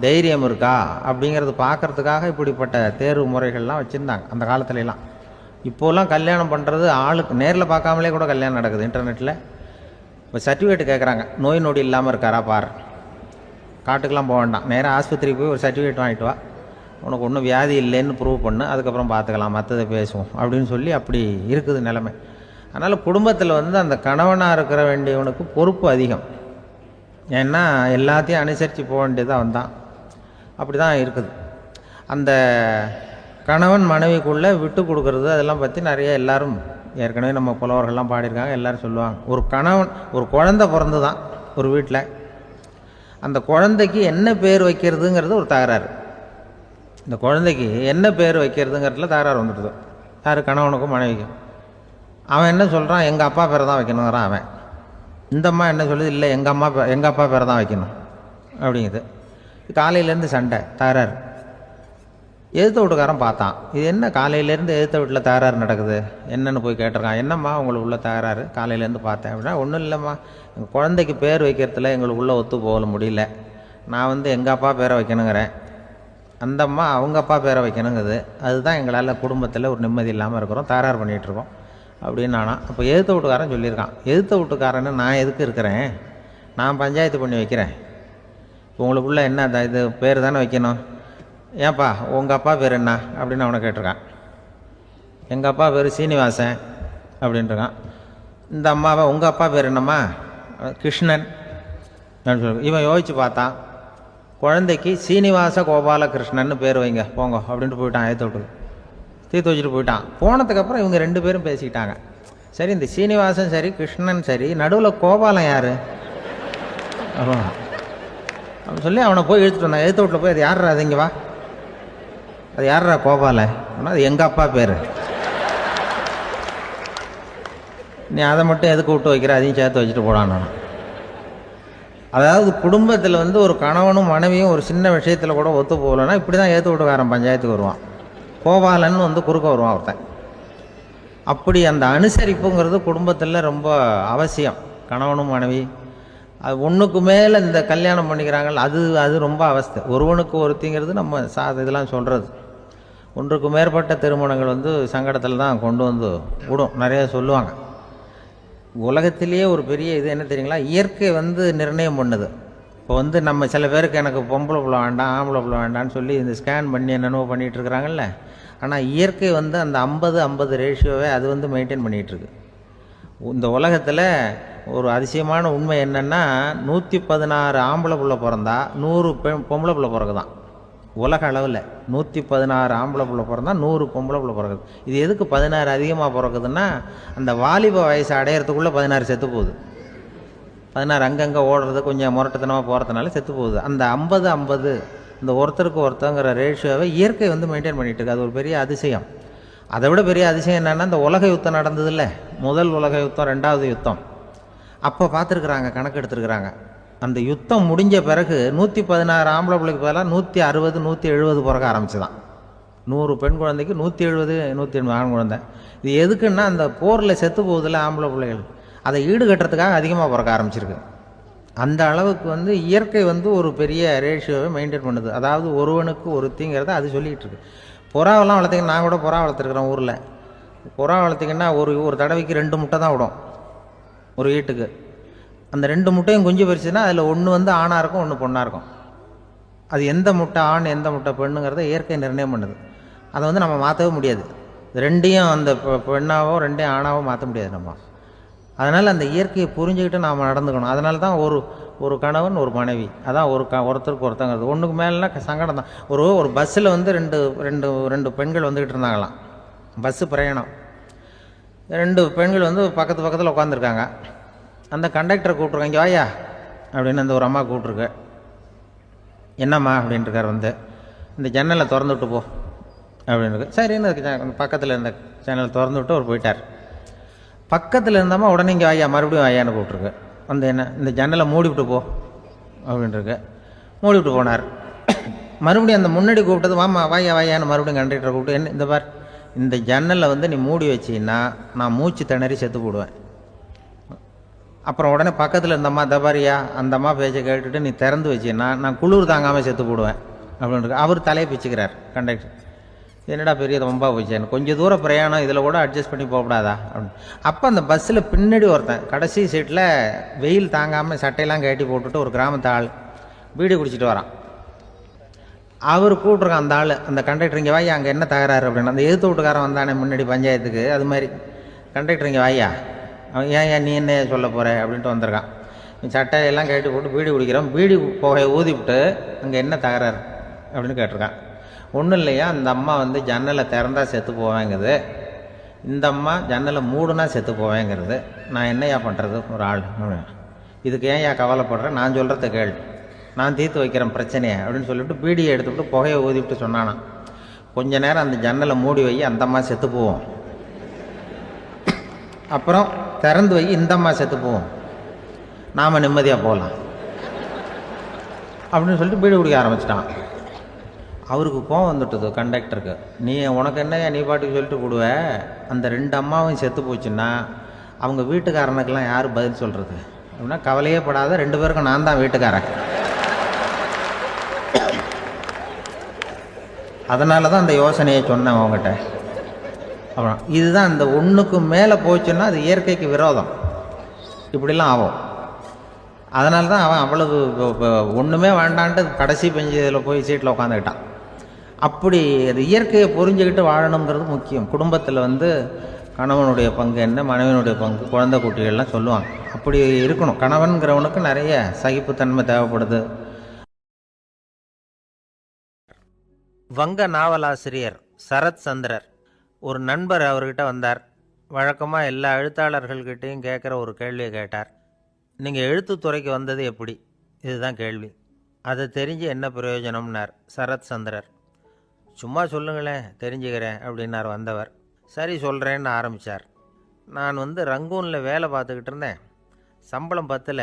Speaker 2: தைரியம் இருக்கா அப்படிங்கிறது பார்க்கறதுக்காக இப்படிப்பட்ட தேர்வு முறைகள்லாம் வச்சுருந்தாங்க அந்த காலத்துலலாம். இப்போலாம் கல்யாணம் பண்ணுறது ஆளுக்கு நேரில் பார்க்காமலே கூட கல்யாணம் நடக்குது இன்டர்நெட்டில். இப்போ சர்டிஃபிகேட் கேட்குறாங்க, நோய் நொடி இல்லாமல் இருக்காரா பார், காட்டுக்கெலாம் போக வேண்டாம், நேராக ஆஸ்பத்திரிக்கு போய் ஒரு சர்டிஃபிகேட் வாங்கிட்டு வா, உனக்கு ஒன்றும் வியாதி இல்லைன்னு ப்ரூவ் பண்ணு, அதுக்கப்புறம் பார்த்துக்கலாம், மற்றதை பேசுவோம் அப்படின்னு சொல்லி அப்படி இருக்குது நிலைமை. அதனால் குடும்பத்தில் வந்து அந்த கணவனாக இருக்கிற வேண்டியவனுக்கு பொறுப்பு அதிகம். ஏன்னா எல்லாத்தையும் அனுசரித்து போக வேண்டியதாக வந்தான். அப்படி தான் இருக்குது. அந்த கணவன் மனைவிக்குள்ளே விட்டு கொடுக்கறது அதெல்லாம் பற்றி நிறைய எல்லாரும் ஏற்கனவே நம்ம புலவர்கள்லாம் பாடியிருக்காங்க, எல்லோரும் சொல்லுவாங்க. ஒரு கணவன், ஒரு குழந்தை பிறந்து தான் ஒரு வீட்டில், அந்த குழந்தைக்கு என்ன பேர் வைக்கிறதுங்கிறது ஒரு தகராறு. இந்த குழந்தைக்கு என்ன பேர் வைக்கிறதுங்கிறதுல தகராறு வந்துடுது. யார்? கணவனுக்கும் மனைவிக்கும். அவன் என்ன சொல்கிறான், எங்கள் அப்பா பேரை தான் வைக்கணுங்கிறான் அவன். இந்த அம்மா என்ன சொல்லுது, இல்லை எங்கள் அப்பா பேரை தான் வைக்கணும் அப்படிங்குது. காலையிலேருந்து சண்டை, தகராறு. எதிர்த்த வீட்டுக்காரன் பார்த்தான், இது என்ன காலையிலேருந்து எதிர்த்த வீட்டில் தகராறு நடக்குது, என்னென்னு போய் கேட்டிருக்கான். என்னம்மா உங்களுக்கு உள்ள தகராறு, காலையிலேருந்து பார்த்தேன் அப்படின்னா, ஒன்றும் இல்லைம்மா, எங்கள் குழந்தைக்கு பேர் வைக்கிறதுல எங்களுக்கு உள்ளே ஒத்து போக முடியல, நான் வந்து எங்கள் அப்பா பேரை வைக்கணுங்கிறேன், அந்த அம்மா அவங்க அப்பா பேரை வைக்கணுங்குது, அதுதான் எங்களால் குடும்பத்தில் ஒரு நிம்மதி இல்லாமல் இருக்கிறோம், தகராறு பண்ணிகிட்ருக்கோம் அப்படின்னு நானா. அப்போ எதிர்த்த வீட்டுக்காரன் சொல்லியிருக்கான், எதிர்த்த வீட்டுக்காரன்னு நான் எதுக்கு இருக்கிறேன், நான் பஞ்சாயத்து பண்ணி வைக்கிறேன், உங்களுக்குள்ளே என்ன இது பேர் தானே வைக்கணும், ஏன்ப்பா உங்கள் அப்பா பேர் என்ன அப்படின்னு அவனை கேட்டிருக்கான். எங்கள் அப்பா பேர் சீனிவாசன் அப்படின்ட்டுருக்கான். இந்த அம்மாவை உங்கள் அப்பா பேர் என்னம்மா, கிருஷ்ணன் அப்படின்னு சொல்லி இவன் யோசித்து பார்த்தான். குழந்தைக்கு சீனிவாச கோபாலகிருஷ்ணன்னு பேர் வைங்க போங்க அப்படின்ட்டு போயிட்டான். ஏற்ற விட்டு தீர்த்து வச்சுட்டு போயிட்டான். போனதுக்கப்புறம் இவங்க 2 பேரும் பேசிக்கிட்டாங்க. சரி, இந்த சீனிவாசன் சரி, கிருஷ்ணன் சரி, நடுவில் கோபாலம் யார் அப்படின்னு சொல்லி அவனை போய் இழுத்துட்டு வந்தான். எழுத்து வீட்டில் போய் அது யார்ரா, அது இங்கே வா, அது யார்ரா கோபால அப்படின்னா, அது எங்கள் அப்பா பேர், நீ அதை மட்டும் எதுக்கு விட்டு வைக்கிற, அதையும் சேர்த்து வச்சுட்டு போடான்னு. அதாவது குடும்பத்தில் வந்து ஒரு கணவனும் மனைவியும் ஒரு சின்ன விஷயத்தில் கூட ஒத்து போகலைன்னா இப்படி தான் ஏற்று வீட்டுக்காரன் பஞ்சாயத்துக்கு வருவான், கோபாலன்னு வந்து குறுக்க வருவான் ஒருத்தன். அப்படி அந்த அனுசரிப்புங்கிறது குடும்பத்தில் ரொம்ப அவசியம். கணவனும் மனைவி அது ஒன்றுக்கு மேலே இந்த கல்யாணம் பண்ணிக்கிறாங்கள், அது ரொம்ப அவஸ்தை. ஒருவனுக்கு ஒருத்திங்கிறது நம்ம இதெல்லாம் சொல்கிறது. ஒன்றுக்கு மேற்பட்ட திருமணங்கள் வந்து சங்கடத்தில் தான் கொண்டு வந்து விடும். நிறைய சொல்லுவாங்க. உலகத்திலேயே ஒரு பெரிய இது என்ன தெரியுங்களா, இயற்கை வந்து நிர்ணயம் பண்ணுது. இப்போ வந்து நம்ம சில பேருக்கு எனக்கு பொம்பளை பிள்ளை வேண்டாம், ஆம்பளை பிள்ளை வேண்டான்னு சொல்லி இந்த ஸ்கேன் பண்ணி என்னென்னவோ பண்ணிகிட்டு இருக்கிறாங்கல்ல. ஆனால் இயற்கை வந்து அந்த 50-50 ரேஷியோவை அது வந்து மெயின்டைன் பண்ணிகிட்ருக்கு. இந்த உலகத்தில் ஒரு அதிசயமான உண்மை என்னென்னா, 116 ஆம்பளை பிள்ளை பிறந்தா 100 பொம்பளை பிள்ளை பிறகுதான். உலக அளவில் 116 ஆம்பளை பிள்ளை பிறந்தா 100 பொம்பளை பிள்ளை பிறகுது. இது எதுக்கு 16 அதிகமாக பிறக்குதுன்னா, அந்த வாலிப வயசை அடையிறதுக்குள்ளே 16 செத்து போகுது. 16 அங்கங்கே ஓடுறது, கொஞ்சம் முரட்டுத்தனமாக போகிறதுனால செத்து போகுது. அந்த 50-50 இந்த ஒருத்தருக்கு ஒருத்தங்கிற ரேஷியோவை இயற்கை வந்து மெயின்டைன் பண்ணிகிட்டு இருக்கு. அது ஒரு பெரிய அதிசயம். அதை விட பெரிய அதிசயம் என்னென்னா, இந்த உலக யுத்தம் நடந்ததில்ல, முதல் உலக யுத்தம், 2வது யுத்தம், அப்போ பார்த்துருக்குறாங்க, கணக்கு எடுத்துருக்குறாங்க. அந்த யுத்தம் முடிஞ்ச பிறகு 116 ஆம்பளை பிள்ளைக்கு பதிலாக 160 170 பிறக்க ஆரம்பிச்சு தான். 100 பெண் குழந்தைக்கு 170 180 ஆண் குழந்தை. இது எதுக்குன்னா, அந்த போரில் செத்து போகுதில்ல ஆம்பளை பிள்ளைகள், அதை ஈடுகட்டுறதுக்காக அதிகமாக பிறக்க ஆரம்பிச்சிருக்கு. அந்த அளவுக்கு வந்து இயற்கை வந்து ஒரு பெரிய ரேஷியோவை மெயின்டைன் பண்ணுது. அதாவது ஒருவனுக்கு ஒருத்திங்கிறத அது சொல்லிகிட்டு இருக்கு. புறாவெல்லாம் வளர்த்திங்கன்னா, நான் கூட புறா வளர்த்துருக்குறேன் ஊரில். புறா வளர்த்திங்கன்னா ஒரு தடவைக்கு 2 முட்டை தான் விடும் ஒரு வீட்டுக்கு. அந்த 2 முட்டையும் குஞ்சு பறிச்சுன்னா அதில் ஒன்று வந்து ஆணாக இருக்கும், ஒன்று பொண்ணாக இருக்கும். அது எந்த முட்டை ஆண் எந்த முட்டை பெண்ணுங்கிறத இயற்கை நிர்ணயம் பண்ணுது. அதை வந்து நம்ம மாற்றவே முடியாது. 2ஐயும் அந்த பெண்ணாவோ 2ஐயும் ஆணாவோ மாற்ற முடியாது நம்ம. அதனால் அந்த இயற்கையை புரிஞ்சுக்கிட்டு நாம் நடந்துக்கணும். அதனால தான் ஒரு கணவன் ஒரு மனைவி, அதான் ஒருத்தருக்கு ஒருத்தங்கிறது. ஒன்றுக்கு மேலேனா சங்கடம் தான். ஒரு பஸ்ஸில் வந்து ரெண்டு பெண்கள் வந்துக்கிட்டு இருந்தாங்களாம். பஸ்ஸு பிரயாணம். 2 பெண்கள் வந்து பக்கத்து பக்கத்தில் உட்காந்துருக்காங்க. அந்த கண்டக்டரை கூப்பிட்ருக்காங்க, இங்கே வாயா அப்படின்னு அந்த ஒரு அம்மா கூப்பிட்ருக்கு. என்னம்மா அப்படின்ட்டுருக்கார் வந்து, இந்த ஜன்னலை திறந்து விட்டு போ அப்படின்னு. சரின்னு அதுக்கு பக்கத்தில் இருந்த ஜன்னலை திறந்து விட்டு அவர் போயிட்டார். பக்கத்தில் இருந்தம்மா உடனே இங்கே வாயா மறுபடியும் வாயான்னு கூப்பிட்ருக்கு. வந்து என்ன இந்த ஜன்னலை மூடி விட்டு போ அப்படின்ட்டுருக்கு. மூடி விட்டு போனார். மறுபடியும் அந்த முன்னாடி கூப்பிட்டது வாமா வாயா வாயான்னு மறுபடியும் கண்டக்டரை கூப்பிட்டு, என்ன இந்த பார் இந்த ஜன்னலை வந்து நீ மூடி வச்சின்னா நான் மூச்சு திணறி செத்து போடுவேன். அப்புறம் உடனே பக்கத்தில் இருந்தம்மா தபாரியா அந்த அம்மா பேச்சை கேட்டுட்டு நீ திறந்து வச்சின்னா நான் குளிர் தாங்காமல் செத்து போடுவேன் அப்படின்னு அவர் தலையை பிச்சுக்கிறார் கண்டக்டர். என்னடா பெரிய ரொம்ப போச்சேன்னு, கொஞ்சம் தூரம் பிரயாணம் இதில் கூட அட்ஜஸ்ட் பண்ணி போகக்கூடாதா அப்படின்னு. அப்போ அந்த பஸ்ஸில் பின்னாடி ஒருத்தன் கடைசி சீட்டில் வெயில் தாங்காமல் சட்டையெல்லாம் கட்டி போட்டுட்டு ஒரு கிராமத்து ஆள் பீடி குடிச்சிட்டு வரான். அவர் கூப்பிட்ருக்கான் அந்த ஆள், அந்த கண்டக்டர் இங்கே வாயா அங்கே என்ன தகராறு அப்படின்னு. அந்த எதிர்த்து வீட்டுக்காரன் வந்தானே முன்னாடி பஞ்சாயத்துக்கு, அது மாதிரி கண்டக்டர் இங்கே வாயா அவன் ஏன் நீ என்ன சொல்ல போகிற அப்படின்ட்டு வந்திருக்கான். நீ சட்டையெல்லாம் கட்டி போட்டு பீடி குடிக்கிறோம், பீடி புகையை ஊதிவிட்டு அங்கே என்ன தகராறு அப்படின்னு கேட்டிருக்கான். ஒன்றும் இல்லையா, அந்த அம்மா வந்து ஜன்னலை திறந்தா செத்து போவேங்கிறது, இந்த அம்மா ஜன்னலை மூடுனா செத்து போவேங்கிறது, நான் என்னையா பண்ணுறது ஒரு ஆள், இதுக்கு ஏன் கவலைப்படுறேன், நான் சொல்கிறத கேள், நான் தீர்த்து வைக்கிறேன் பிரச்சனையை அப்படின்னு சொல்லிவிட்டு பீடியை எடுத்துவிட்டு புகையை ஊதிவிட்டு சொன்னானா, கொஞ்ச நேரம் அந்த ஜன்னலை மூடி வை அந்த அம்மா செத்து போவோம், அப்புறம் திறந்து வை இந்த அம்மா செத்து போவோம், நாம் நிம்மதியாக போகலாம் அப்படின்னு சொல்லிட்டு பீடி குடிக்க ஆரம்பிச்சிட்டான். அவருக்கு கோவம் வந்துட்டுது கண்டக்டருக்கு. நீ உனக்கு என்னையா நீ பாட்டுக்கு சொல்லிட்டு போடுவ, அந்த 2 அம்மாவும் செத்து போச்சுன்னா அவங்க வீட்டுக்காரனுக்கெல்லாம் யார் பதில் சொல்கிறது அப்படின்னா, கவலையே படாத 2 பேருக்கும் நான் தான் வீட்டுக்காரன். அதனால தான் அந்த யோசனையை சொன்னேன் அவங்ககிட்ட. அப்புறம் இதுதான் இந்த ஒன்றுக்கு மேலே போச்சுன்னா அது இயற்கைக்கு விரோதம், இப்படிலாம் ஆகும். அதனால தான் அவன் அவ்வளவு ஒன்றுமே வேண்டான்ட்டு கடைசி பெஞ்சில் போய் சீட்டில் உட்காந்துக்கிட்டான். அப்படி அது இயற்கையை புரிஞ்சுக்கிட்டு வாழணுங்கிறது முக்கியம். குடும்பத்தில் வந்து கணவனுடைய பங்கு என்ன, மனைவியினுடைய பங்கு, குழந்தை குட்டிகள்லாம் சொல்லுவாங்க. அப்படி இருக்கணும். கணவன்கிறவனுக்கு நிறைய சகிப்புத்தன்மை தேவைப்படுது. வங்க நாவலாசிரியர் சரத் சந்திரர் ஒரு நண்பர் அவர்கிட்ட வந்தார். வழக்கமாக எல்லா எழுத்தாளர்கள்கிட்டையும் கேட்குற ஒரு கேள்வியை கேட்டார். நீங்கள் எழுத்துத்துறைக்கு வந்தது எப்படி, இதுதான் கேள்வி. அதை தெரிஞ்சு என்ன பிரயோஜனம்னார் சரத் சந்திரர். சும்மா சொல்லுங்களேன் தெரிஞ்சுக்கிறேன் அப்படின்னார் வந்தவர். சரி சொல்கிறேன்னு ஆரம்பித்தார். நான் வந்து ரங்கூனில் வேலை பார்த்துக்கிட்டு இருந்தேன். சம்பளம் பத்தல,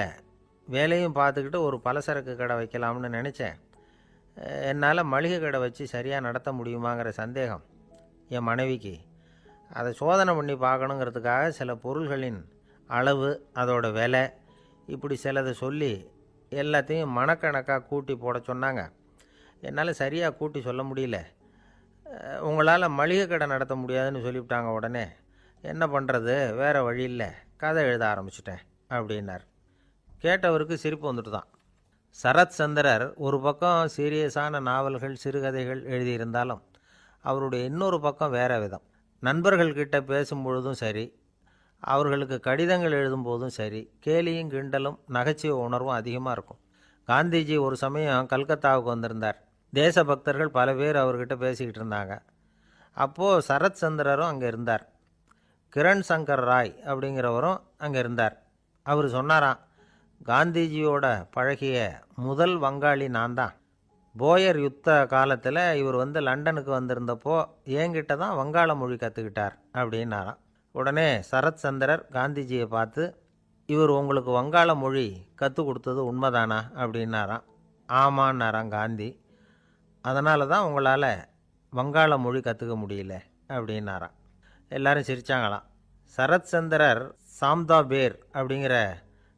Speaker 2: வேலையும் பார்த்துக்கிட்டு ஒரு பலசரக்கு கடை வைக்கலாம்னு நினச்சேன். என்னால் மளிகை கடை வச்சு சரியாக நடத்த முடியுமாங்கிற சந்தேகம் என் மனைவிக்கு. அதை சோதனை பண்ணி பார்க்கணுங்கிறதுக்காக சில பொருள்களின் அளவு, அதோட விலை, இப்படி சிலதை சொல்லி எல்லாத்தையும் மனக்கணக்காக கூட்டி போட சொன்னாங்க. என்னால் சரியாக கூட்டி சொல்ல முடியல. உங்களால் மளிகை கடை நடத்த முடியாதுன்னு சொல்லிவிட்டாங்க. உடனே என்ன பண்ணுறது, வேறு வழி இல்லை, கதை எழுத ஆரம்பிச்சிட்டேன் அப்படின்னார். கேட்டவருக்கு சிரிப்பு வந்துட்டு தான். சரத் சந்திரர் ஒரு பக்கம் சீரியஸான நாவல்கள், சிறுகதைகள் எழுதியிருந்தாலும் அவருடைய இன்னொரு பக்கம் வேறு விதம். நண்பர்கள்கிட்ட பேசும்பொழுதும் சரி, அவர்களுக்கு கடிதங்கள் எழுதும்போதும் சரி, கேலியும் கிண்டலும் நகைச்சுவை உணர்வும் அதிகமாக இருக்கும். காந்திஜி ஒரு சமயம் கல்கத்தாவுக்கு வந்திருந்தார். தேசபக்தர்கள் பல பேர் அவர்கிட்ட பேசிக்கிட்டு இருந்தாங்க. அப்போது சரத் சந்திரரும் அங்கே இருந்தார். கிரண் சங்கர் ராய் அப்படிங்கிறவரும் அங்கே இருந்தார். அவர் சொன்னாராம், காந்திஜியோட பழகிய முதல் வங்காளி நான் தான். போயர் யுத்த காலத்தில் இவர் வந்து லண்டனுக்கு வந்திருந்தப்போ என்கிட்ட தான் வங்காள மொழி கற்றுக்கிட்டார் அப்படின்னாராம். உடனே சரத் சந்திரர் காந்திஜியை பார்த்து, இவர் உங்களுக்கு வங்காள மொழி கற்றுக் கொடுத்தது உண்மைதானா அப்படின்னாராம். ஆமான்னாராம் காந்தி. அதனால தான் உங்களால் வங்காள மொழி கற்றுக்க முடியல அப்படின்னாராம். எல்லாரும் சிரித்தாங்களாம். சரத் சந்திரர் சாம்தாபேர் அப்படிங்கிற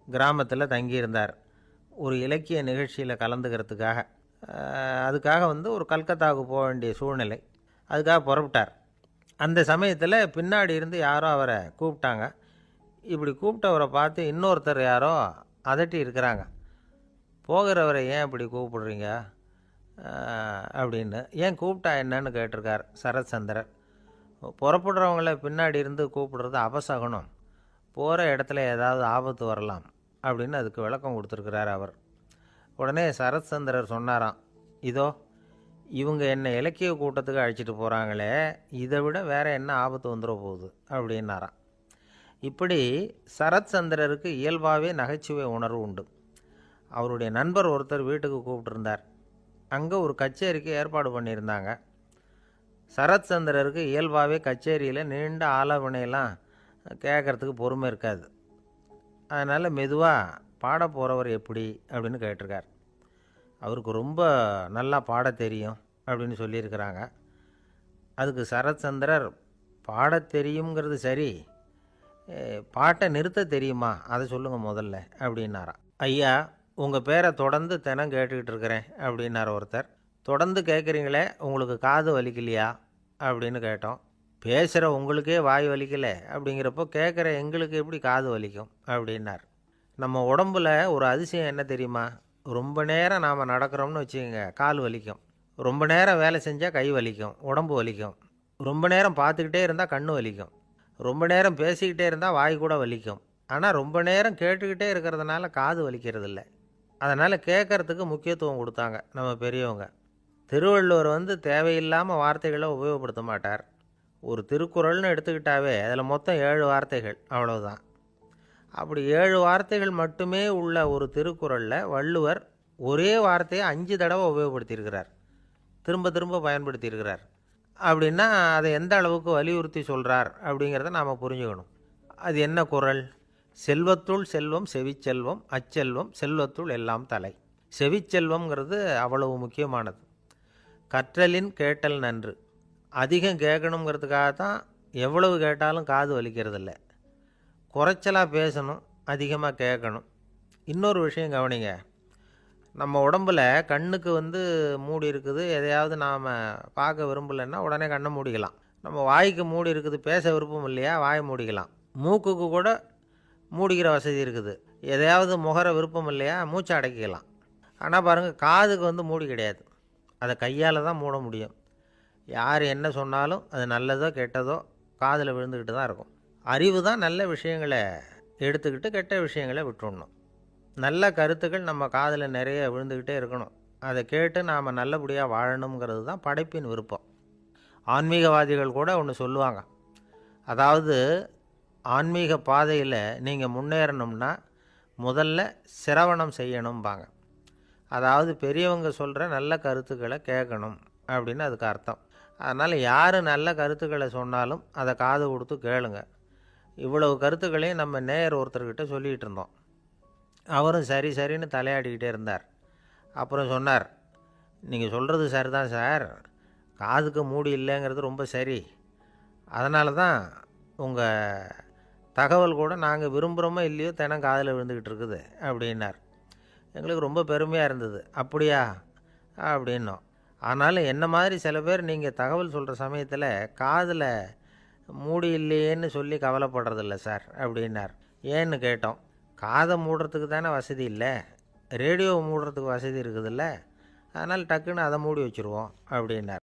Speaker 2: கிராமத்தில் தங்கியிருந்தார் ஒரு இலக்கிய நிகழ்ச்சியில் கலந்துக்கிறதுக்காக. அதுக்காக வந்து ஒரு கல்கத்தாவுக்கு போக வேண்டிய சூழ்நிலை. அதுக்காக புறப்பட்டார். அந்த சமயத்தில் பின்னாடி இருந்து யாரோ அவரை கூப்பிட்டாங்க. இப்படி கூப்பிட்டவரை பார்த்து இன்னொருத்தர் யாரோ அதட்டி இருக்கிறாங்க. போகிறவரை ஏன் இப்படி கூப்பிடுறீங்க அப்படின்னு. ஏன் கூப்பிட்டா என்னன்னு கேட்டிருக்கார் சரத் சந்திரர். புறப்படுறவங்கள பின்னாடி இருந்து கூப்பிடுறது அபசகுனம், போகிற இடத்துல ஏதாவது ஆபத்து வரலாம் அப்படின்னு அதுக்கு விளக்கம் கொடுத்துருக்கிறார் அவர். உடனே சரத் சந்திரர் சொன்னாராம், இதோ இவங்க என்னை இலக்கிய கூட்டத்துக்கு அழைச்சிட்டு போகிறாங்களே, இதை விட வேறு என்ன ஆபத்து வந்துட போகுது அப்படின்னாராம். இப்படி சரத்சந்திரருக்கு இயல்பாகவே நகைச்சுவை உணர்வு உண்டு. அவருடைய நண்பர் ஒருத்தர் வீட்டுக்கு கூப்பிட்டுருந்தார். அங்கே ஒரு கச்சேரிக்கு ஏற்பாடு பண்ணியிருந்தாங்க. சரத்சந்திரருக்கு இயல்பாகவே கச்சேரியில் நீண்ட ஆலோசனையெல்லாம் கேட்குறதுக்கு பொறுமை இருக்காது. அதனால் மெதுவாக பாட போகிறவர் எப்படி அப்படின்னு கேட்டிருக்கார். அவருக்கு ரொம்ப நல்லா பாட தெரியும் அப்படின்னு சொல்லியிருக்கிறாங்க. அதுக்கு சரத்சந்திரர், பாட தெரியுங்கிறது சரி, பாட்டை நிறுத்த தெரியுமா அதை சொல்லுங்கள் முதல்ல அப்படின்னாராம். ஐயா, உங்கள் பேரை தொடர்ந்து தினம் கேட்டுக்கிட்டு இருக்கிறேன் அப்படின்னார் ஒருத்தர். தொடர்ந்து கேட்குறீங்களே, உங்களுக்கு காது வலிக்கலையா அப்படின்னு கேட்டோம். பேசுகிற உங்களுக்கே வாய் வலிக்கலை அப்படிங்கிறப்போ கேட்குற எங்களுக்கு எப்படி காது வலிக்கும் அப்படின்னார். நம்ம உடம்புல ஒரு அதிசயம் என்ன தெரியுமா? ரொம்ப நேரம் நாம் நடக்கிறோம்னு வச்சுக்கோங்க, கால் வலிக்கும். ரொம்ப நேரம் வேலை செஞ்சால் கை வலிக்கும், உடம்பு வலிக்கும். ரொம்ப நேரம் பார்த்துக்கிட்டே இருந்தால் கண்ணு வலிக்கும். ரொம்ப நேரம் பேசிக்கிட்டே இருந்தால் வாய் கூட வலிக்கும். ஆனால் ரொம்ப நேரம் கேட்டுக்கிட்டே இருக்கிறதுனால காது வலிக்கிறது இல்லை. அதனால் கேட்குறதுக்கு முக்கியத்துவம் கொடுத்தாங்க நம்ம பெரியவங்க. திருவள்ளுவர் தேவையில்லாமல் வார்த்தைகளை உபயோகப்படுத்த மாட்டார். ஒரு திருக்குறள்னு எடுத்துக்கிட்டாவே அதில் மொத்தம் 7 வார்த்தைகள், அவ்வளவுதான். அப்படி 7 வார்த்தைகள் மட்டுமே உள்ள ஒரு திருக்குறளில் வள்ளுவர் ஒரே வார்த்தையை 5 தடவை உபயோகப்படுத்தியிருக்கிறார், திரும்ப திரும்ப பயன்படுத்தியிருக்கிறார். அப்படின்னா அதை எந்த அளவுக்கு வலியுறுத்தி சொல்கிறார் அப்படிங்கிறத நாம் புரிஞ்சுக்கணும். அது என்ன குறள்? செல்வத்துள் செல்வம் செவிச்செல்வம், அச்செல்வம் செல்வத்துள் எல்லாம் தலை. செவிச்செல்வம்ங்கிறது அவ்வளவு முக்கியமானது. கற்றலின் கேட்டல் நன்று. அதிகம் கேட்கணுங்கிறதுக்காக தான் எவ்வளவு கேட்டாலும் காது வலிக்கிறதில்ல. குறைச்சலாக பேசணும், அதிகமாக கேட்கணும். இன்னொரு விஷயம் கவனிங்க. நம்ம உடம்பில் கண்ணுக்கு மூடி இருக்குது, எதையாவது நாம் பார்க்க விரும்பலைன்னா உடனே கண்ணை மூடிக்கலாம். நம்ம வாய்க்கு மூடி இருக்குது, பேச விருப்பம் இல்லையா, வாயை மூடிக்கலாம். மூக்குக்கு கூட மூடிக்கிற வசதி இருக்குது, எதையாவது முகர விருப்பம் இல்லையா, மூச்சை அடக்கிக்கலாம். ஆனால் பாருங்கள், காதுக்கு மூடி கிடையாது, அதை கையால் தான் மூட முடியும். யார் என்ன சொன்னாலும் அது நல்லதோ கெட்டதோ காதில் விழுந்துக்கிட்டு தான் இருக்கும். அறிவு தான் நல்ல விஷயங்களை எடுத்துக்கிட்டு கெட்ட விஷயங்களை விட்டுடணும். நல்ல கருத்துக்கள் நம்ம காதில் நிறைய விழுந்துக்கிட்டே இருக்கணும். அதை கேட்டு நாம் நல்லபடியாக வாழணுங்கிறது தான் படைப்பின் விருப்பம். ஆன்மீகவாதிகள் கூட ஒன்று சொல்லுவாங்க. அதாவது, ஆன்மீக பாதையில் நீங்கள் முன்னேறணும்னா முதல்ல சிரவணம் செய்யணும்பாங்க. அதாவது பெரியவங்க சொல்கிற நல்ல கருத்துக்களை கேட்கணும் அப்படின்னு அதுக்கு அர்த்தம். அதனால் யார் நல்ல கருத்துக்களை சொன்னாலும் அதை காது கொடுத்து கேளுங்க. இவ்வளவு கருத்துக்களையும் நம்ம நேயர் ஒருத்தர்கிட்ட சொல்லிகிட்டு இருந்தோம். அவரும் சரி சரின்னு தலையாடிக்கிட்டே இருந்தார். அப்புறம் சொன்னார், நீங்கள் சொல்கிறது சரிதான் சார், காதுக்கு மூடி இல்லைங்கிறது ரொம்ப சரி. அதனால தான் உங்கள் தகவல் கூட நாங்கள் விரும்புகிறோமோ இல்லையோ தினம் காதில் விழுந்துக்கிட்டு இருக்குது அப்படின்னார். எங்களுக்கு ரொம்ப பெருமையாக இருந்தது. அப்படியா அப்படின்னோம். ஆனாலும் என்ன மாதிரி சில பேர் நீங்கள் தகவல் சொல்கிற சமயத்தில் காதில் மூடி இல்லையேன்னு சொல்லி கவலைப்படுறதில்ல சார் அப்படின்னார். ஏன்னு கேட்டோம். காதை மூடுறதுக்கு தானே வசதி இல்லை, ரேடியோவை மூடுறதுக்கு வசதி இருக்குதுல்ல, அதனால் டக்குன்னு அதை மூடி வச்சுருவோம் அப்படின்னார்.